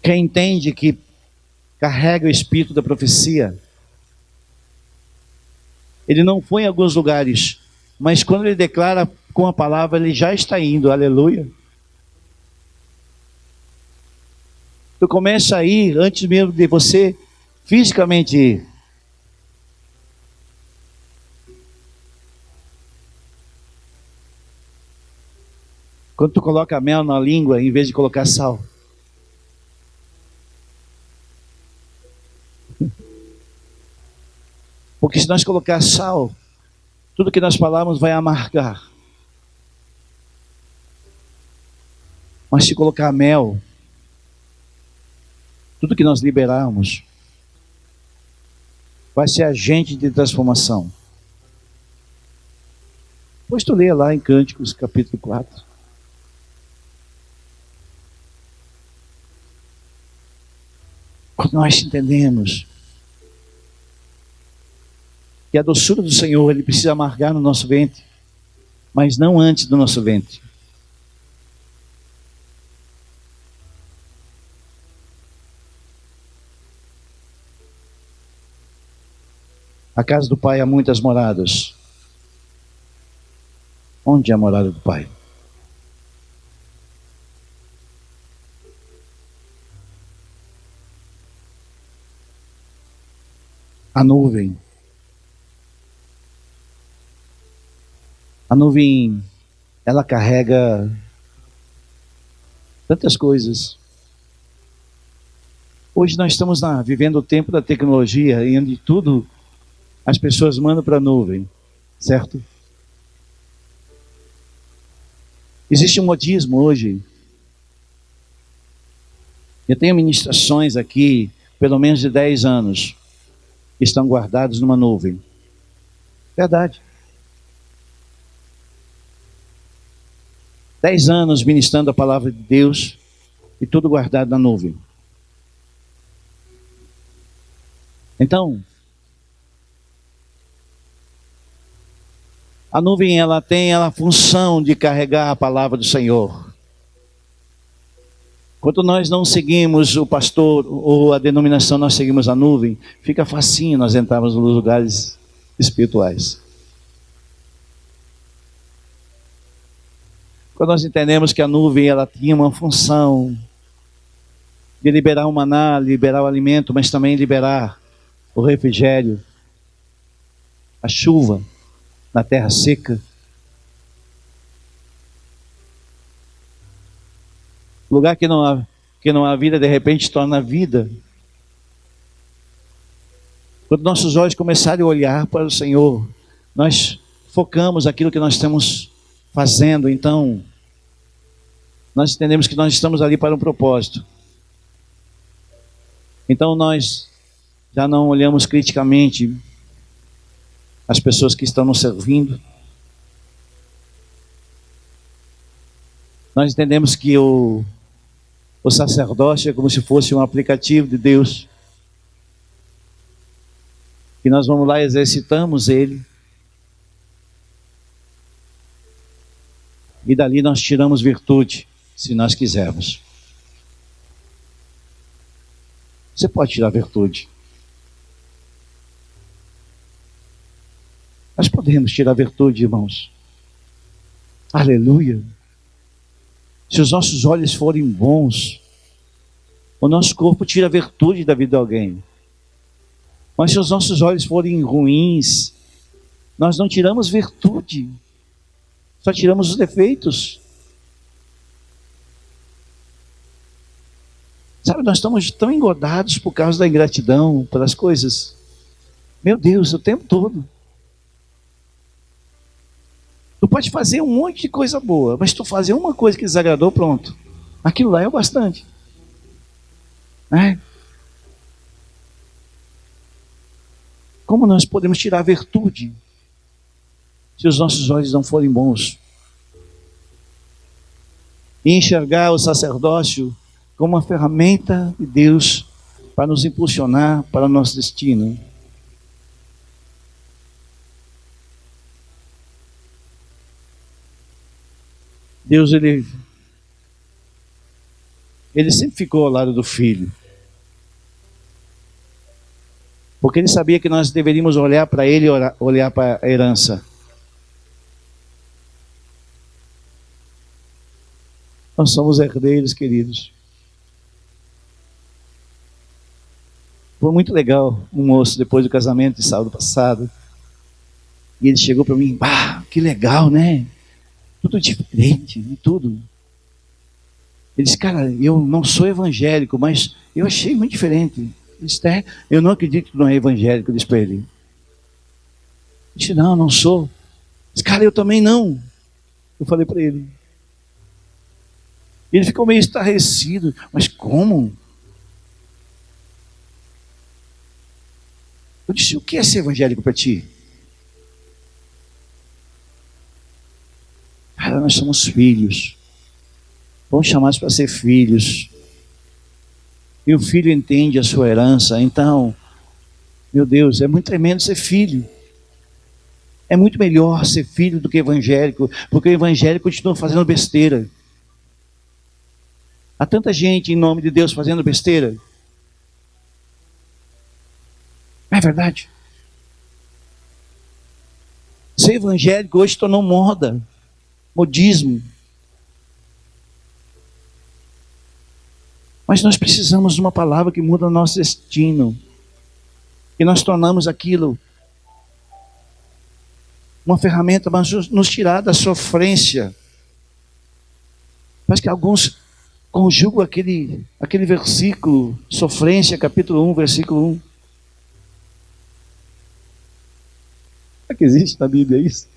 Quem entende que carrega o Espírito da profecia, ele não foi em alguns lugares, mas quando ele declara com a palavra, ele já está indo, aleluia. Tu começa a ir antes mesmo de você fisicamente ir. Quando tu coloca mel na língua, em vez de colocar sal. Porque se nós colocar sal, tudo que nós falamos vai amargar. Mas se colocar mel, tudo que nós liberarmos vai ser agente de transformação. Depois tu lê lá em Cânticos, capítulo 4. Quando nós entendemos que a doçura do Senhor, ele precisa amargar no nosso ventre, mas não antes do nosso ventre. A casa do Pai há muitas moradas. Onde é a morada do Pai? A nuvem. A nuvem, ela carrega tantas coisas. Hoje nós estamos vivendo o tempo da tecnologia, e onde tudo as pessoas mandam para a nuvem, certo? Existe um modismo hoje. Eu tenho ministrações aqui, pelo menos de 10 anos, que estão guardados numa nuvem. Verdade. 10 anos ministrando a palavra de Deus e tudo guardado na nuvem. Então, a nuvem ela tem a função de carregar a palavra do Senhor. Quando nós não seguimos o pastor ou a denominação, nós seguimos a nuvem, fica facinho nós entrarmos nos lugares espirituais. Quando nós entendemos que a nuvem ela tinha uma função de liberar o maná, liberar o alimento, mas também liberar o refrigério, a chuva na terra seca. Lugar que não há vida, de repente torna vida. Quando nossos olhos começarem a olhar para o Senhor, nós focamos aquilo que nós estamos fazendo, então nós entendemos que nós estamos ali para um propósito. Então nós já não olhamos criticamente as pessoas que estão nos servindo. Nós entendemos que o sacerdócio é como se fosse um aplicativo de Deus, que nós vamos lá e exercitamos ele. E dali nós tiramos virtude, se nós quisermos. Você pode tirar virtude. Nós podemos tirar virtude, irmãos. Aleluia. Se os nossos olhos forem bons, o nosso corpo tira virtude da vida de alguém. Mas se os nossos olhos forem ruins, nós não tiramos virtude. Só tiramos os defeitos. Sabe, nós estamos tão engordados por causa da ingratidão, pelas coisas. Meu Deus, o tempo todo. Tu pode fazer um monte de coisa boa, mas tu fazer uma coisa que desagradou, pronto. Aquilo lá é o bastante. Como nós podemos tirar a virtude se os nossos olhos não forem bons? E enxergar o sacerdócio como uma ferramenta de Deus para nos impulsionar para o nosso destino. Deus, ele sempre ficou ao lado do filho. Porque ele sabia que nós deveríamos olhar para ele e olhar para a herança. Nós somos herdeiros, queridos. Foi muito legal, um moço, depois do casamento de sábado passado, e ele chegou para mim, que legal, né? Tudo diferente, tudo. Ele disse, cara, eu não sou evangélico, mas eu achei muito diferente. Ele disse, eu não acredito que não é evangélico, eu disse para ele. Ele disse, não sou. Ele disse, cara, eu também não. Eu falei para ele. Ele ficou meio estarrecido, mas como? Eu disse, o que é ser evangélico para ti? Cara, nós somos filhos. Fomos chamados para ser filhos. E o filho entende a sua herança. Então, meu Deus, é muito tremendo ser filho. É muito melhor ser filho do que evangélico, porque o evangélico continua fazendo besteira. Há tanta gente em nome de Deus fazendo besteira. Não é verdade? Ser evangélico hoje tornou moda. Modismo. Mas nós precisamos de uma palavra que muda o nosso destino. E nós tornamos aquilo uma ferramenta para nos tirar da sofrência. Mas que alguns conjugam aquele versículo, sofrência, capítulo 1, versículo 1. Será que existe na Bíblia isso?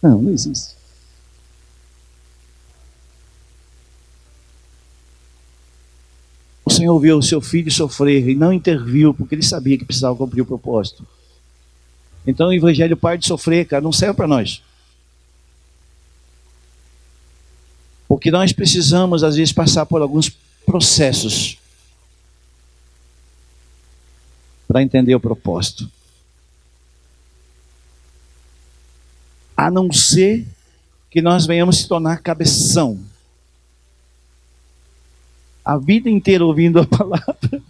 Não existe. O Senhor viu o seu filho sofrer e não interviu, porque ele sabia que precisava cumprir o propósito. Então o evangelho para de sofrer, cara, não serve para nós. Porque nós precisamos, às vezes, passar por alguns processos para entender o propósito. A não ser que nós venhamos se tornar cabeção. A vida inteira ouvindo a palavra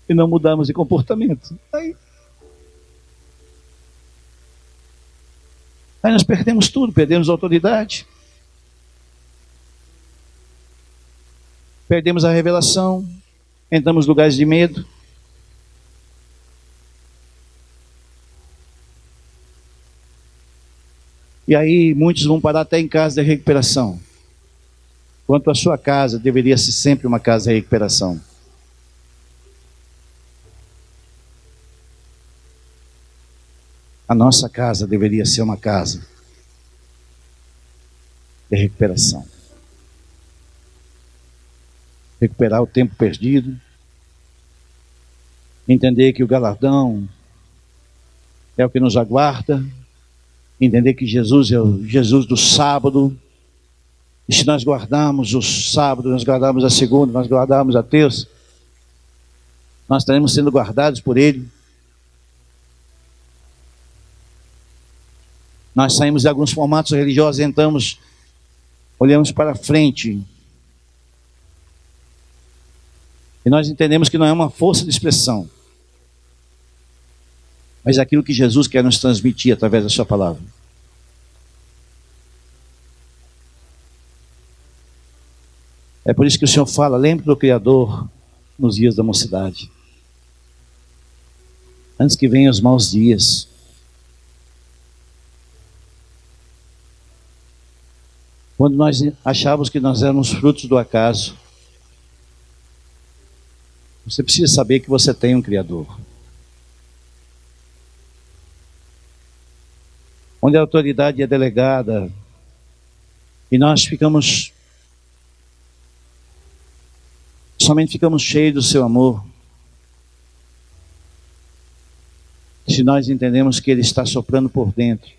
e não mudamos de comportamento. Aí nós perdemos tudo, perdemos a autoridade, perdemos a revelação, entramos em lugares de medo. E aí muitos vão parar até em casa de recuperação. Quanto a sua casa deveria ser sempre uma casa de recuperação. A nossa casa deveria ser uma casa de recuperação. Recuperar o tempo perdido. Entender que o galardão é o que nos aguarda. Entender que Jesus é o Jesus do sábado. E se nós guardarmos o sábado, nós guardarmos a segunda, nós guardarmos a terça, nós estaremos sendo guardados por Ele. Nós saímos de alguns formatos religiosos, entramos, olhamos para frente. E nós entendemos que não é uma força de expressão, mas é aquilo que Jesus quer nos transmitir através da sua palavra. É por isso que o Senhor fala, lembre do Criador nos dias da mocidade. Antes que venham os maus dias. Quando nós achávamos que nós éramos frutos do acaso, você precisa saber que você tem um Criador. Onde a autoridade é delegada e nós somente ficamos cheios do seu amor, se nós entendemos que Ele está soprando por dentro,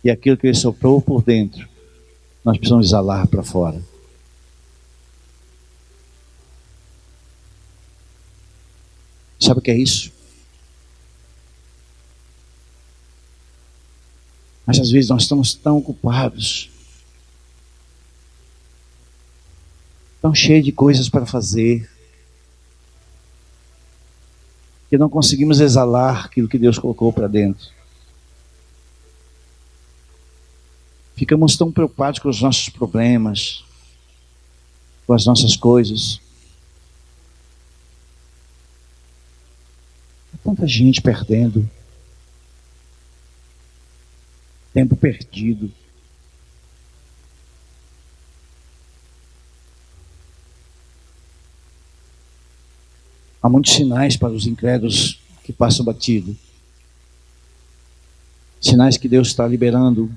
e aquilo que Ele soprou por dentro, nós precisamos exalar para fora. Sabe o que é isso? Mas às vezes nós estamos tão ocupados, tão cheios de coisas para fazer, que não conseguimos exalar aquilo que Deus colocou para dentro. Ficamos tão preocupados com os nossos problemas, com as nossas coisas. Tanta gente perdendo, tempo perdido. Há muitos sinais para os incrédulos que passam batido. Sinais que Deus está liberando.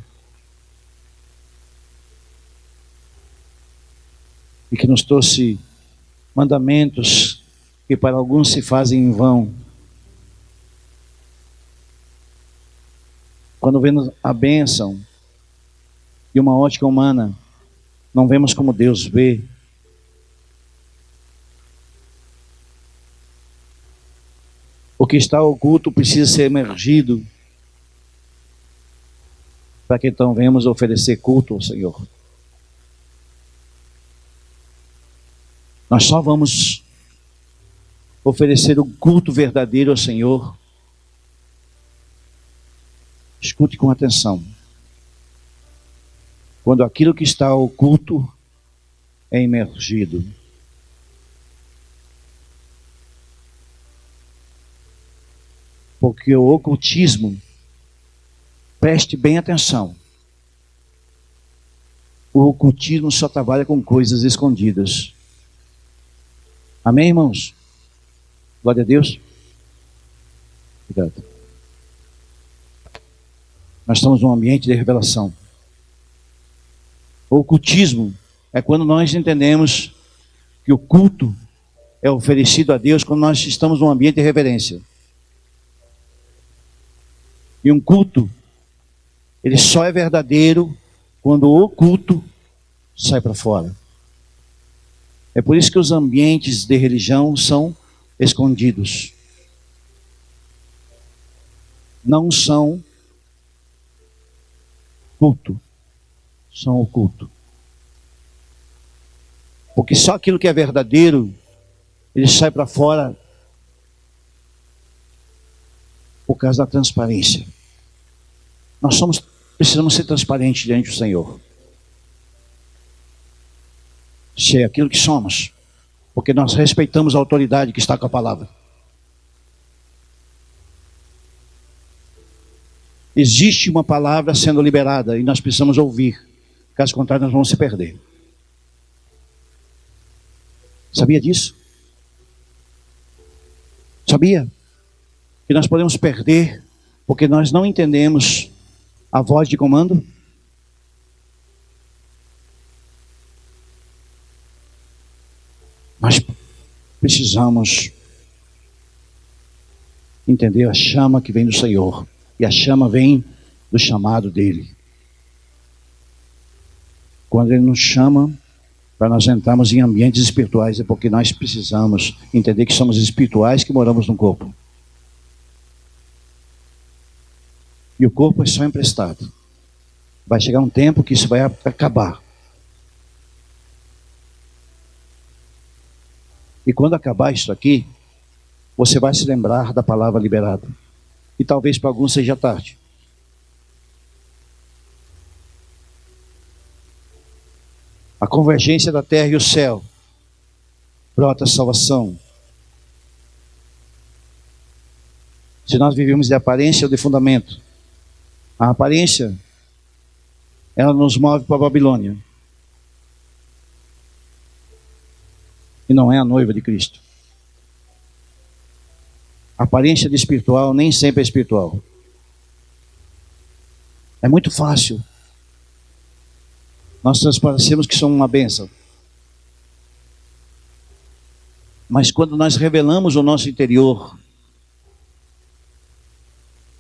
E que nos trouxe mandamentos que para alguns se fazem em vão. Quando vemos a bênção de uma ótica humana, não vemos como Deus vê. O que está oculto precisa ser emergido, para que então venhamos oferecer culto ao Senhor. Nós só vamos oferecer o culto verdadeiro ao Senhor. Escute com atenção. Quando aquilo que está oculto é emergido. Porque o ocultismo, preste bem atenção, o ocultismo só trabalha com coisas escondidas. Amém, irmãos? Glória a Deus. Obrigado. Nós estamos num ambiente de revelação. O ocultismo é quando nós entendemos que o culto é oferecido a Deus quando nós estamos num ambiente de reverência. E um culto, ele só é verdadeiro quando o culto sai para fora. É por isso que os ambientes de religião são escondidos. Não são culto, são oculto. Porque só aquilo que é verdadeiro, ele sai para fora por causa da transparência. Nós precisamos ser transparentes diante do Senhor. Ser aquilo que somos, porque nós respeitamos a autoridade que está com a palavra. Existe uma palavra sendo liberada e nós precisamos ouvir. Caso contrário, nós vamos se perder. Sabia disso? Sabia que nós podemos perder porque nós não entendemos a voz de comando? Nós precisamos entender a chama que vem do Senhor. E a chama vem do chamado dele. Quando ele nos chama para nós entrarmos em ambientes espirituais, é porque nós precisamos entender que somos espirituais que moramos no corpo. E o corpo é só emprestado. Vai chegar um tempo que isso vai acabar. E quando acabar isso aqui, você vai se lembrar da palavra liberada. E talvez para alguns seja tarde. A convergência da terra e o céu brota a salvação. Se nós vivemos de aparência ou de fundamento, a aparência, ela nos move para a Babilônia. E não é a noiva de Cristo. A aparência de espiritual nem sempre é espiritual. É muito fácil nós transparecemos que somos uma bênção. Mas quando nós revelamos o nosso interior,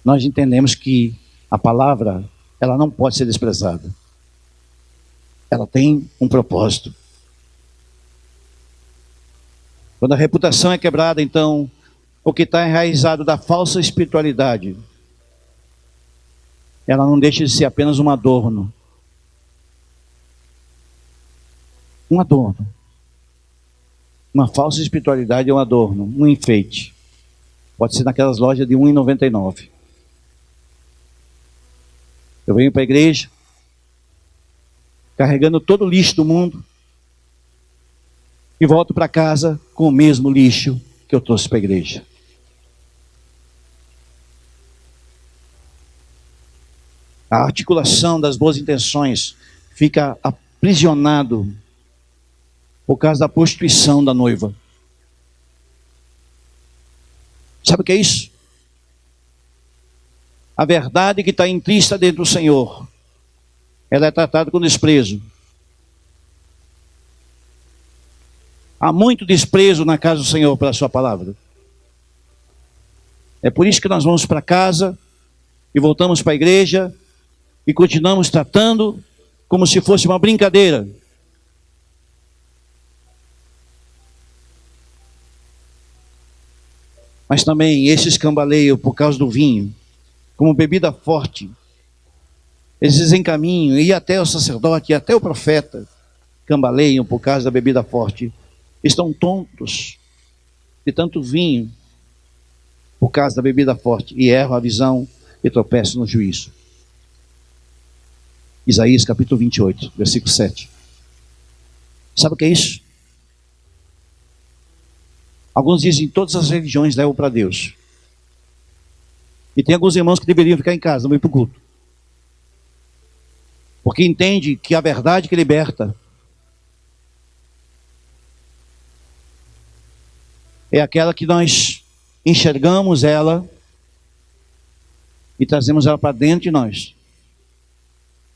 nós entendemos que a palavra, ela não pode ser desprezada. Ela tem um propósito. Quando a reputação é quebrada, então, o que está enraizado da falsa espiritualidade, ela não deixa de ser apenas um adorno. Um adorno. Uma falsa espiritualidade é um adorno, um enfeite. Pode ser naquelas lojas de R$1,99. Eu venho para a igreja, carregando todo o lixo do mundo, e volto para casa com o mesmo lixo que eu trouxe para a igreja. A articulação das boas intenções fica aprisionado por causa da prostituição da noiva. Sabe o que é isso? A verdade que está intrínseca dentro do Senhor, ela é tratada com desprezo. Há muito desprezo na casa do Senhor pela sua palavra. É por isso que nós vamos para casa e voltamos para a igreja e continuamos tratando como se fosse uma brincadeira. Mas também esses cambaleam por causa do vinho, como bebida forte. Eles desencaminham, e até o sacerdote, e até o profeta cambaleiam por causa da bebida forte. Estão tontos de tanto vinho por causa da bebida forte, e erram a visão e tropeçam no juízo. Isaías capítulo 28, versículo 7. Sabe o que é isso? Alguns dizem que todas as religiões levam para Deus. E tem alguns irmãos que deveriam ficar em casa, não ir para o culto. Porque entende que a verdade que liberta é aquela que nós enxergamos ela e trazemos ela para dentro de nós.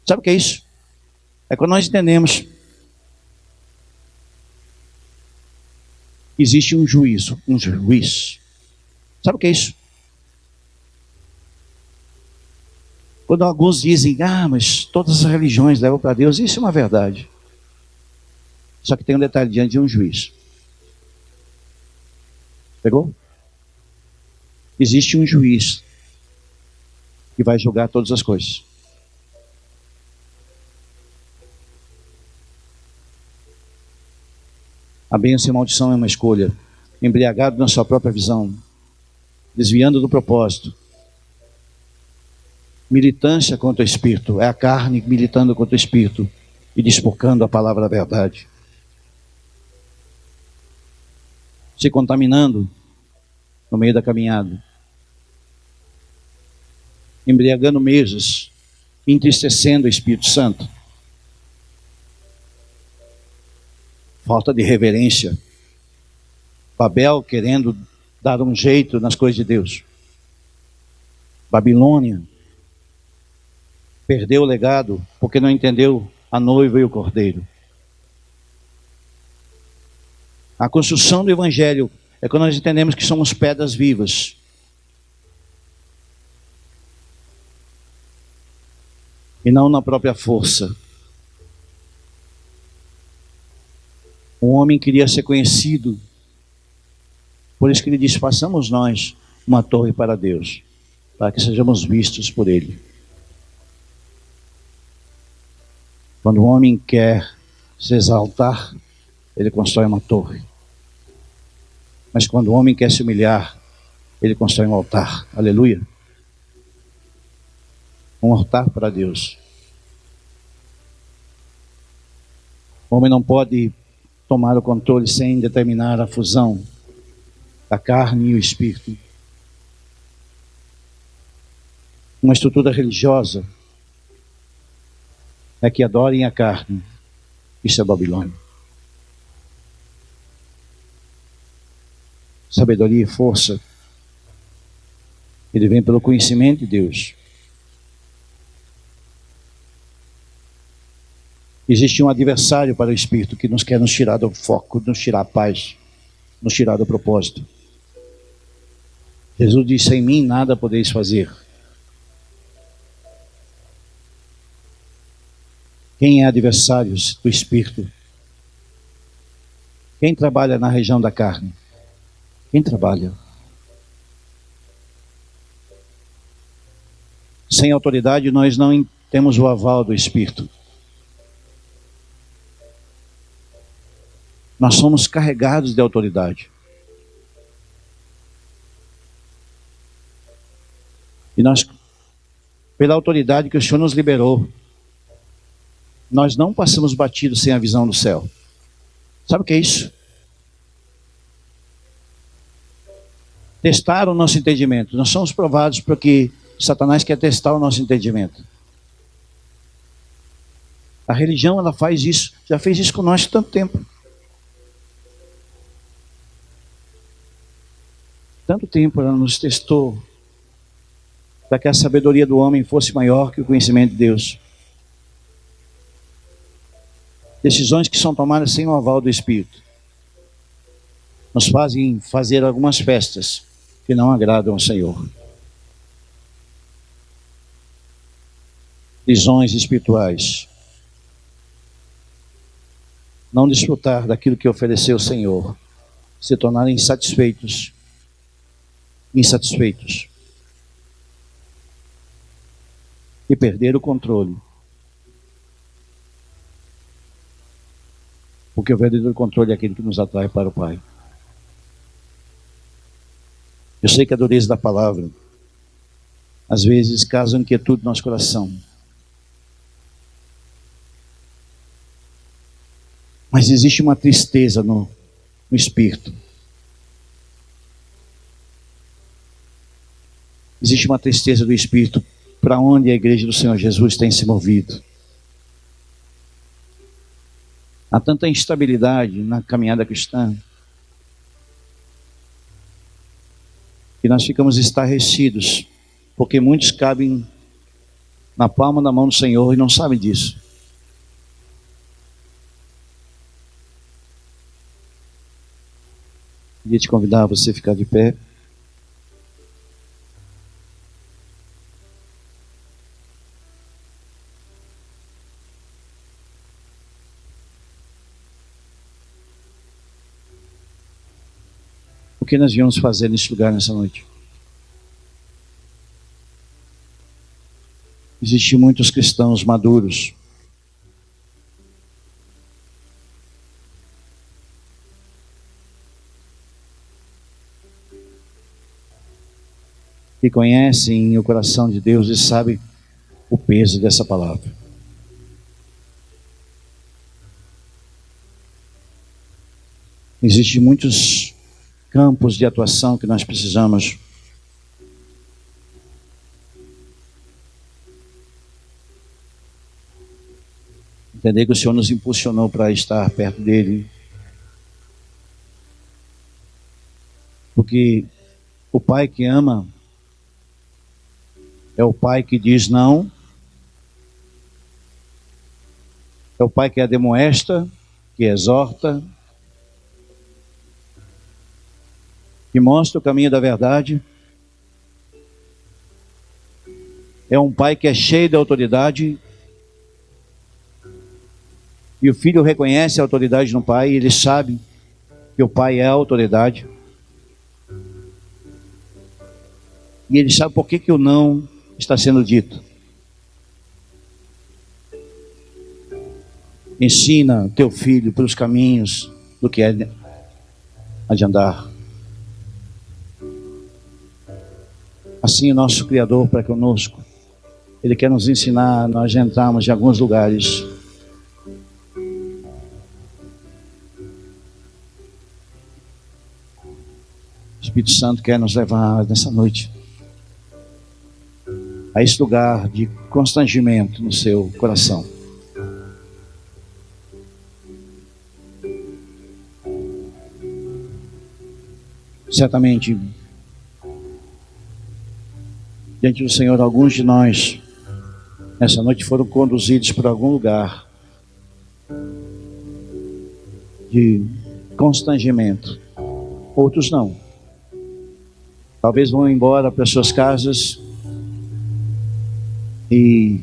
Sabe o que é isso? É quando nós entendemos que existe um juízo, um juiz. Sabe o que é isso? Quando alguns dizem, mas todas as religiões levam para Deus, isso é uma verdade. Só que tem um detalhe diante de um juiz. Pegou? Existe um juiz que vai julgar todas as coisas. A bênção e a maldição é uma escolha. Embriagado na sua própria visão, desviando do propósito. Militância contra o Espírito, é a carne militando contra o Espírito e despocando a palavra da verdade. Se contaminando no meio da caminhada. Embriagando mesas, entristecendo o Espírito Santo. Falta de reverência. Babel querendo dar um jeito nas coisas de Deus. Babilônia perdeu o legado porque não entendeu a noiva e o cordeiro. A construção do Evangelho é quando nós entendemos que somos pedras vivas. E não na própria força. Um homem queria ser conhecido. Por isso que ele disse, façamos nós uma torre para Deus. para que sejamos vistos por Ele. Quando o homem quer se exaltar, ele constrói uma torre. Mas quando o homem quer se humilhar, ele constrói um altar. Aleluia. Um altar para Deus. O homem não pode tomar o controle sem determinar a fusão da carne e o espírito. Uma estrutura religiosa é que adorem a carne. Isso é Babilônia. Sabedoria e força, ele vem pelo conhecimento de Deus. Existe um adversário para o espírito que nos quer nos tirar do foco, nos tirar a paz, nos tirar do propósito. Jesus disse: em mim nada podeis fazer. Quem é adversário do espírito? Quem trabalha na região da carne? Quem trabalha? Sem autoridade nós não temos o aval do espírito. Nós somos carregados de autoridade. E nós, pela autoridade que o Senhor nos liberou, nós não passamos batidos sem a visão do céu. Sabe o que é isso? Testar o nosso entendimento. Nós somos provados porque Satanás quer testar o nosso entendimento. A religião, ela faz isso. Já fez isso com nós há tanto tempo. Tanto tempo ela nos testou para que a sabedoria do homem fosse maior que o conhecimento de Deus. Decisões que são tomadas sem o aval do Espírito nos fazem fazer algumas festas que não agradam ao Senhor. Visões espirituais. Não desfrutar daquilo que ofereceu o Senhor. Se tornarem insatisfeitos. E perder o controle. Porque o verdadeiro controle é aquele que nos atrai para o Pai. Eu sei que a dureza da palavra às vezes causa inquietude no nosso coração. Mas existe uma tristeza no espírito. Existe uma tristeza do espírito para onde a igreja do Senhor Jesus tem se movido. Há tanta instabilidade na caminhada cristã que nós ficamos estarrecidos, porque muitos cabem na palma da mão do Senhor e não sabem disso. Queria te convidar a você ficar de pé. O que nós viemos fazer nesse lugar nessa noite? Existem muitos cristãos maduros que conhecem o coração de Deus e sabem o peso dessa palavra. Existem muitos campos de atuação que nós precisamos entender que o Senhor nos impulsionou para estar perto dele, porque o Pai que ama é o Pai que diz não, é o Pai que admoesta, que exorta, que mostra o caminho da verdade. É um Pai que é cheio de autoridade. E o filho reconhece a autoridade no Pai. E ele sabe que o Pai é a autoridade. E ele sabe por que o não está sendo dito. Ensina teu filho pelos caminhos do que é de andar. Assim o nosso Criador para conosco. Ele quer nos ensinar, nós entramos em alguns lugares. O Espírito Santo quer nos levar nessa noite a esse lugar de constrangimento no seu coração. Certamente, diante do Senhor, alguns de nós, nessa noite, foram conduzidos por algum lugar de constrangimento. Outros não. Talvez vão embora para suas casas e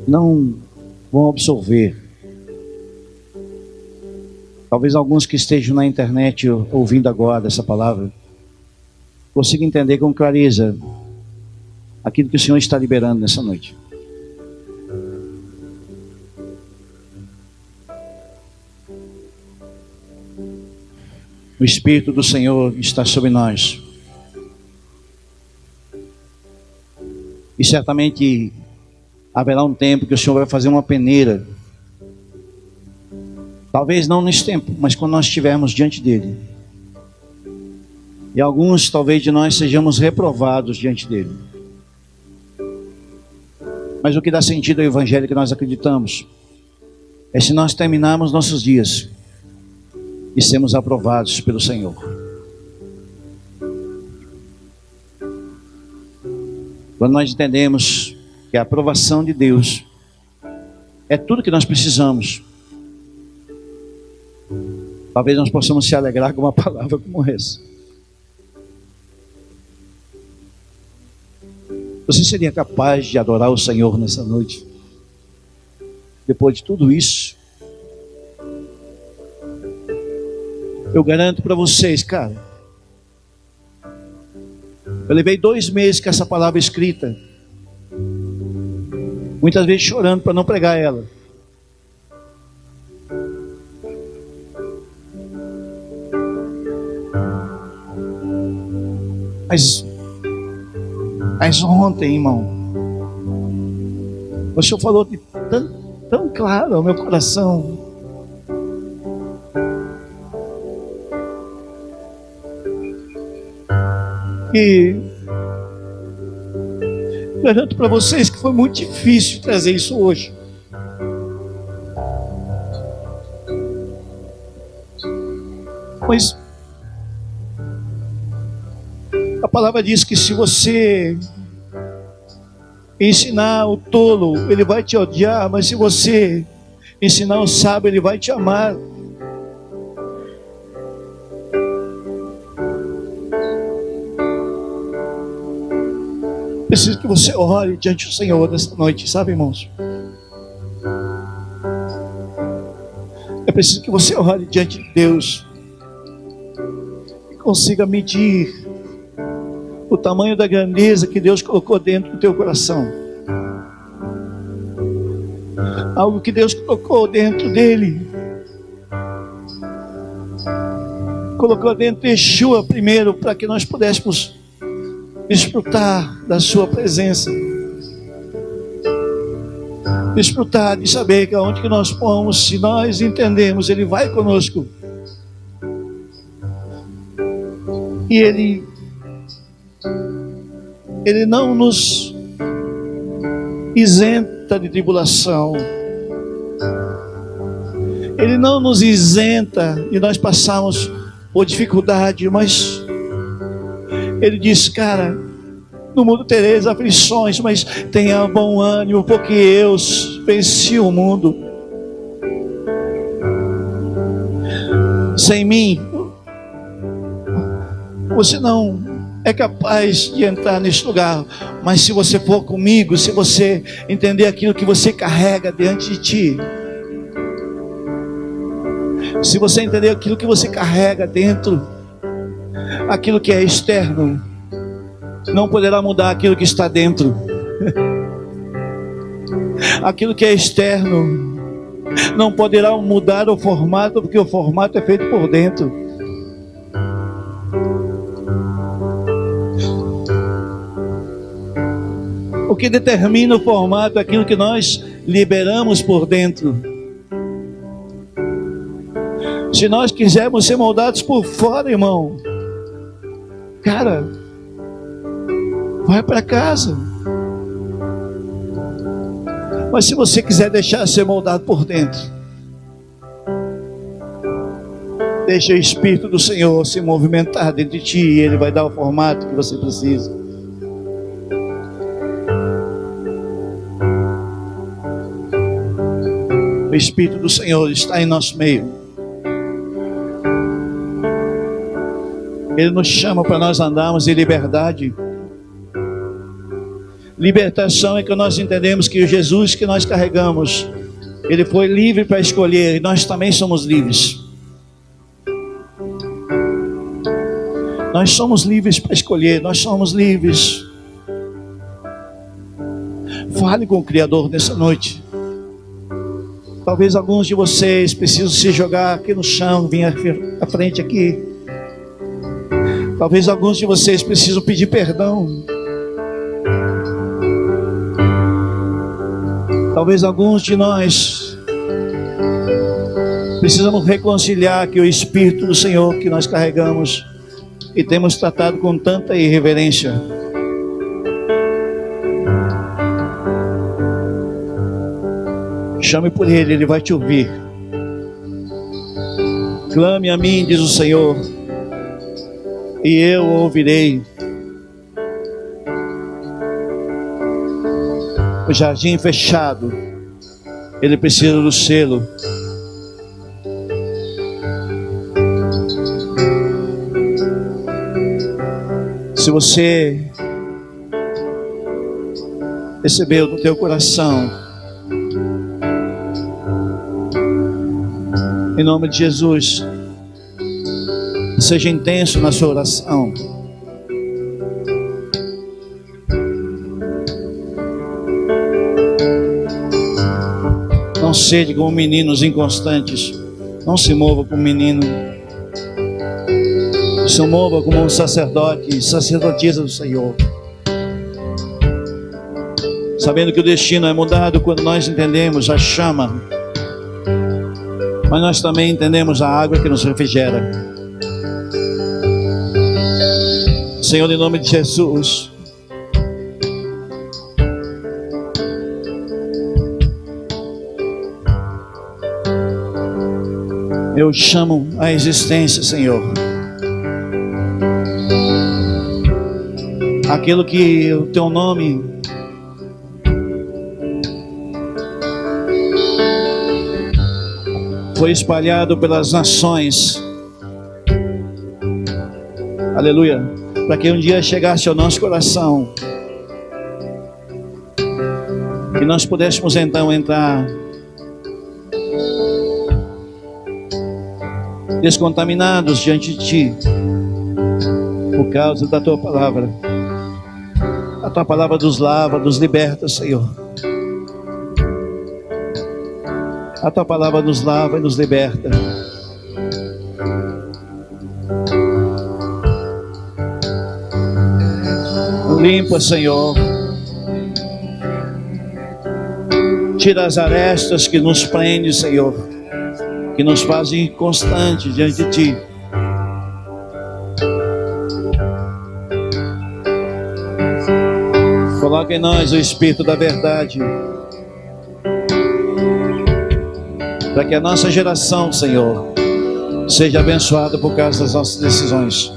não vão absorver. Talvez alguns que estejam na internet ouvindo agora essa palavra consigam entender com clareza aquilo que o Senhor está liberando nessa noite. O Espírito do Senhor está sobre nós. E certamente haverá um tempo que o Senhor vai fazer uma peneira. Talvez não nesse tempo, mas quando nós estivermos diante dele. E alguns, talvez de nós, sejamos reprovados diante dele. Mas o que dá sentido ao Evangelho que nós acreditamos é se nós terminarmos nossos dias e sermos aprovados pelo Senhor. Quando nós entendemos que a aprovação de Deus é tudo que nós precisamos, talvez nós possamos se alegrar com uma palavra como essa. Você seria capaz de adorar o Senhor nessa noite? Depois de tudo isso? Eu garanto para vocês, cara. Eu levei 2 meses com essa palavra escrita. Muitas vezes chorando para não pregar ela. Mas ontem, irmão, o Senhor falou tão claro ao meu coração. E garanto para vocês que foi muito difícil trazer isso hoje. Mas a palavra diz que se você ensinar o tolo, ele vai te odiar, mas se você ensinar o sábio, ele vai te amar. Preciso que você ore diante do Senhor nessa noite, sabe, irmãos? É preciso que você ore diante de Deus e consiga medir o tamanho da grandeza que Deus colocou dentro do teu coração. Algo que Deus colocou dentro dele. Colocou dentro de Yeshua primeiro, para que nós pudéssemos desfrutar da sua presença. Desfrutar de saber que aonde que nós formos, se nós entendemos, Ele vai conosco. E Ele não nos isenta de tribulação. Ele não nos isenta de nós passarmos por dificuldade, mas Ele diz, cara, no mundo tereis aflições, mas tenha bom ânimo, porque eu venci o mundo. Sem mim, você não é capaz de entrar nesse lugar, mas se você for comigo, se você entender aquilo que você carrega diante de ti, se você entender aquilo que você carrega dentro, aquilo que é externo, não poderá mudar aquilo que está dentro. Aquilo que é externo não poderá mudar o formato, porque o formato é feito por dentro. O que determina o formato é aquilo que nós liberamos por dentro. Se nós quisermos ser moldados por fora, irmão, cara, vai para casa. Mas se você quiser deixar ser moldado por dentro, deixa o Espírito do Senhor se movimentar dentro de ti, e Ele vai dar o formato que você precisa. O Espírito do Senhor está em nosso meio. Ele nos chama para nós andarmos em liberdade. Libertação é que nós entendemos que o Jesus que nós carregamos, Ele foi livre para escolher, e nós também somos livres. Nós somos livres para escolher, nós somos livres. Fale com o Criador nessa noite. Talvez alguns de vocês precisam se jogar aqui no chão, vir à frente aqui. Talvez alguns de vocês precisam pedir perdão. Talvez alguns de nós precisamos reconciliar que o Espírito do Senhor que nós carregamos e temos tratado com tanta irreverência. Chame por Ele, Ele vai te ouvir. Clame a mim, diz o Senhor, e eu o ouvirei. O jardim fechado, ele precisa do selo. Se você recebeu no teu coração, em nome de Jesus, seja intenso na sua oração. Não sede como meninos inconstantes. Não se mova como menino. Se mova como um sacerdote, sacerdotisa do Senhor. Sabendo que o destino é mudado quando nós entendemos a chama, mas nós também entendemos a água que nos refrigera. Senhor, em nome de Jesus, eu chamo a existência, Senhor, aquilo que o teu nome foi espalhado pelas nações, aleluia, para que um dia chegasse ao nosso coração e nós pudéssemos então entrar descontaminados diante de Ti, por causa da Tua palavra. A Tua palavra nos lava, nos liberta, Senhor. A Tua palavra nos lava e nos liberta. Limpa, Senhor. Tira as arestas que nos prendem, Senhor, que nos fazem constantes diante de Ti. Coloca em nós o Espírito da verdade, para que a nossa geração, Senhor, seja abençoada por causa das nossas decisões.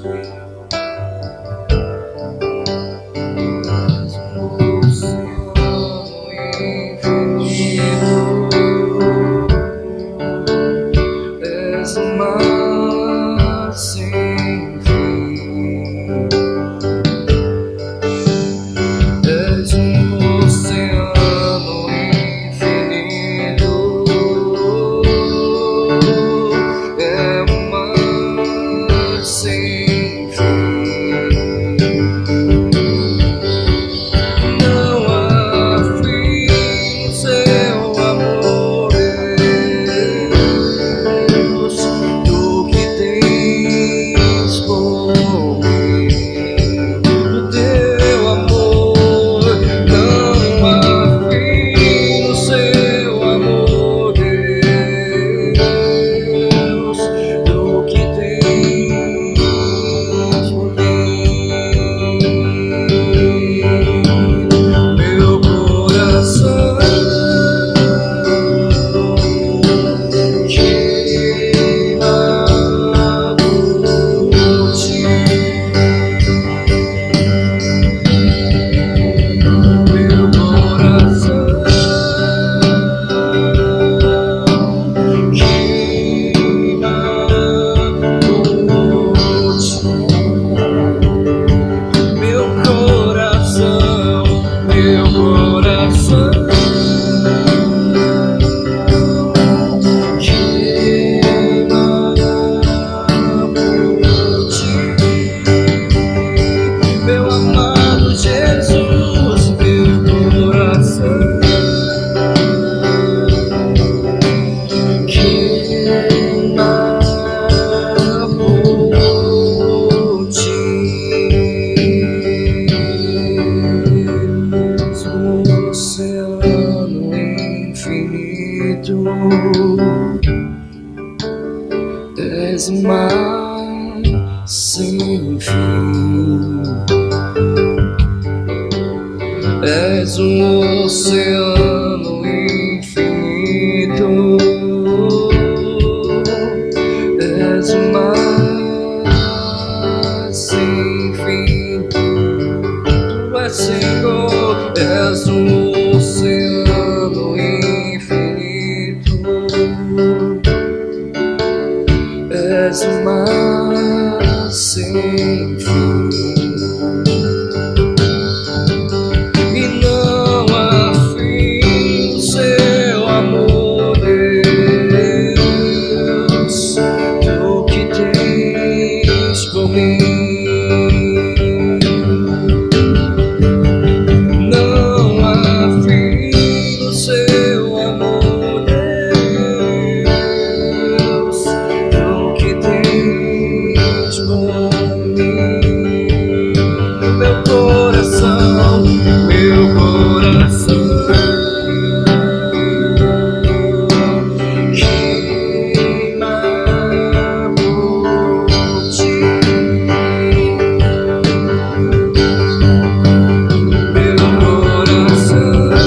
És o mar sem fim, és um oceano infinito, és o mar sem fim. Tu és Senhor, és um oceano infinito, és o mar sem fim. E não há fim no seu amor, Deus, tu que tens por mim. Não há fim no seu amor, Deus, tu que tens por mim. Meu coração queima por ti. Meu coração queima por ti, meu amado. Meu coração queima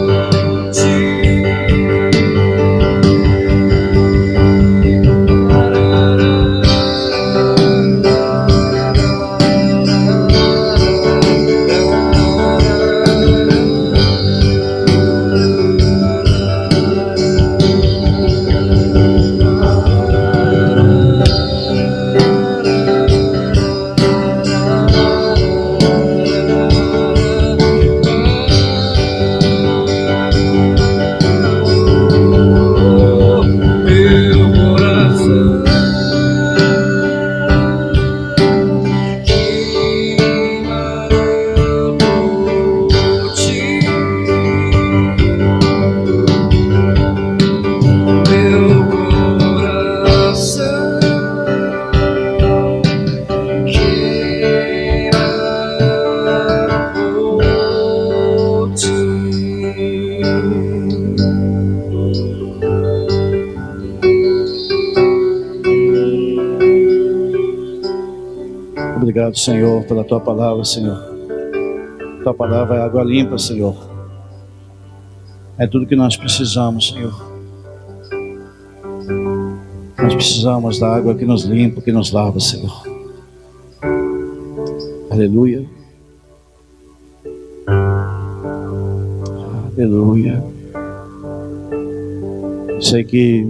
por ti, Jesus. Meu coração queima por ti. Meu coração queima por ti, meu coração queima por ti. Obrigado, Senhor, pela Tua palavra, Senhor. Tua palavra é água limpa, Senhor. É tudo que nós precisamos, Senhor. Nós precisamos da água que nos limpa, que nos lava, Senhor. Aleluia. Aleluia. Sei que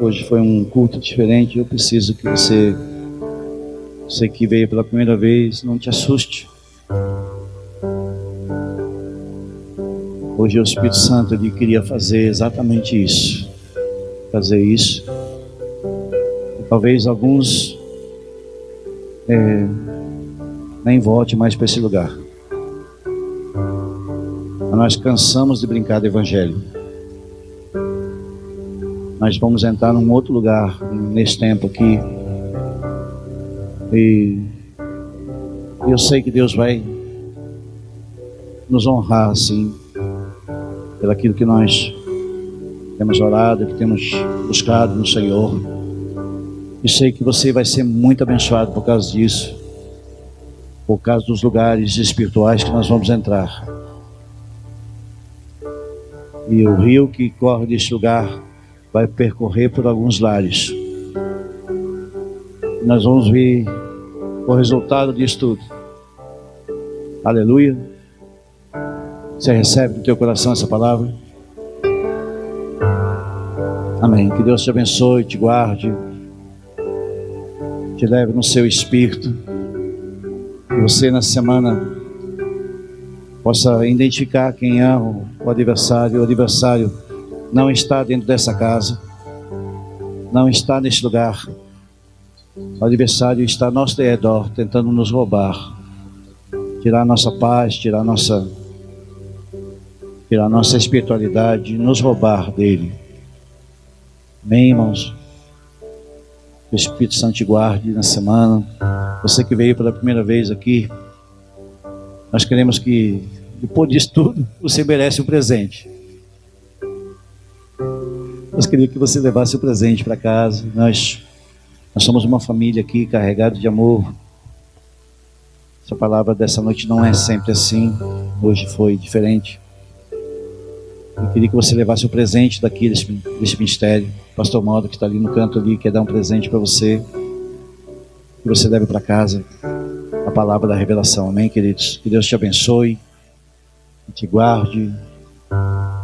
hoje foi um culto diferente. Eu preciso que você que veio pela primeira vez, não te assuste. Hoje o Espírito Santo ele queria fazer exatamente isso. Fazer isso. E talvez alguns nem volte mais para esse lugar. Mas nós cansamos de brincar do Evangelho. Nós vamos entrar num outro lugar nesse tempo aqui. E eu sei que Deus vai nos honrar assim, pelo aquilo que nós temos orado, que temos buscado no Senhor. E sei que você vai ser muito abençoado por causa disso, por causa dos lugares espirituais que nós vamos entrar. E o rio que corre desse lugar vai percorrer por alguns lares. Nós vamos ver o resultado disso tudo. Aleluia. Você recebe no teu coração essa palavra? Amém. Que Deus te abençoe, te guarde, te leve no seu espírito. Que você nessa semana possa identificar quem é o adversário. O adversário não está dentro dessa casa, não está neste lugar. O adversário está ao nosso redor, tentando nos roubar, tirar nossa paz, tirar nossa espiritualidade, nos roubar dele. Amém, irmãos? Que o Espírito Santo te guarde na semana. Você que veio pela primeira vez aqui, nós queremos que, depois disso tudo, você merece um presente. Nós queríamos que você levasse o presente para casa. Nós somos uma família aqui carregada de amor. Essa palavra dessa noite não é sempre assim. Hoje foi diferente. Eu queria que você levasse o presente daqui desse ministério. O pastor Mauro, que está ali no canto ali, quer dar um presente para você. Que você leve para casa a palavra da revelação. Amém, queridos? Que Deus te abençoe, te guarde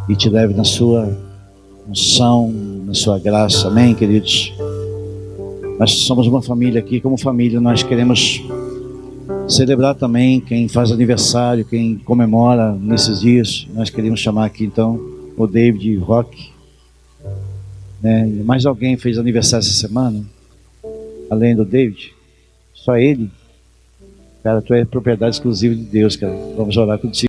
e te leve na sua unção, na sua graça. Amém, queridos? Nós somos uma família aqui. Como família, nós queremos celebrar também quem faz aniversário, quem comemora nesses dias. Nós queríamos chamar aqui então o David Rock, né? Mais alguém fez aniversário essa semana? Além do David? Só ele? Cara, tu é propriedade exclusiva de Deus, cara. Vamos orar contigo.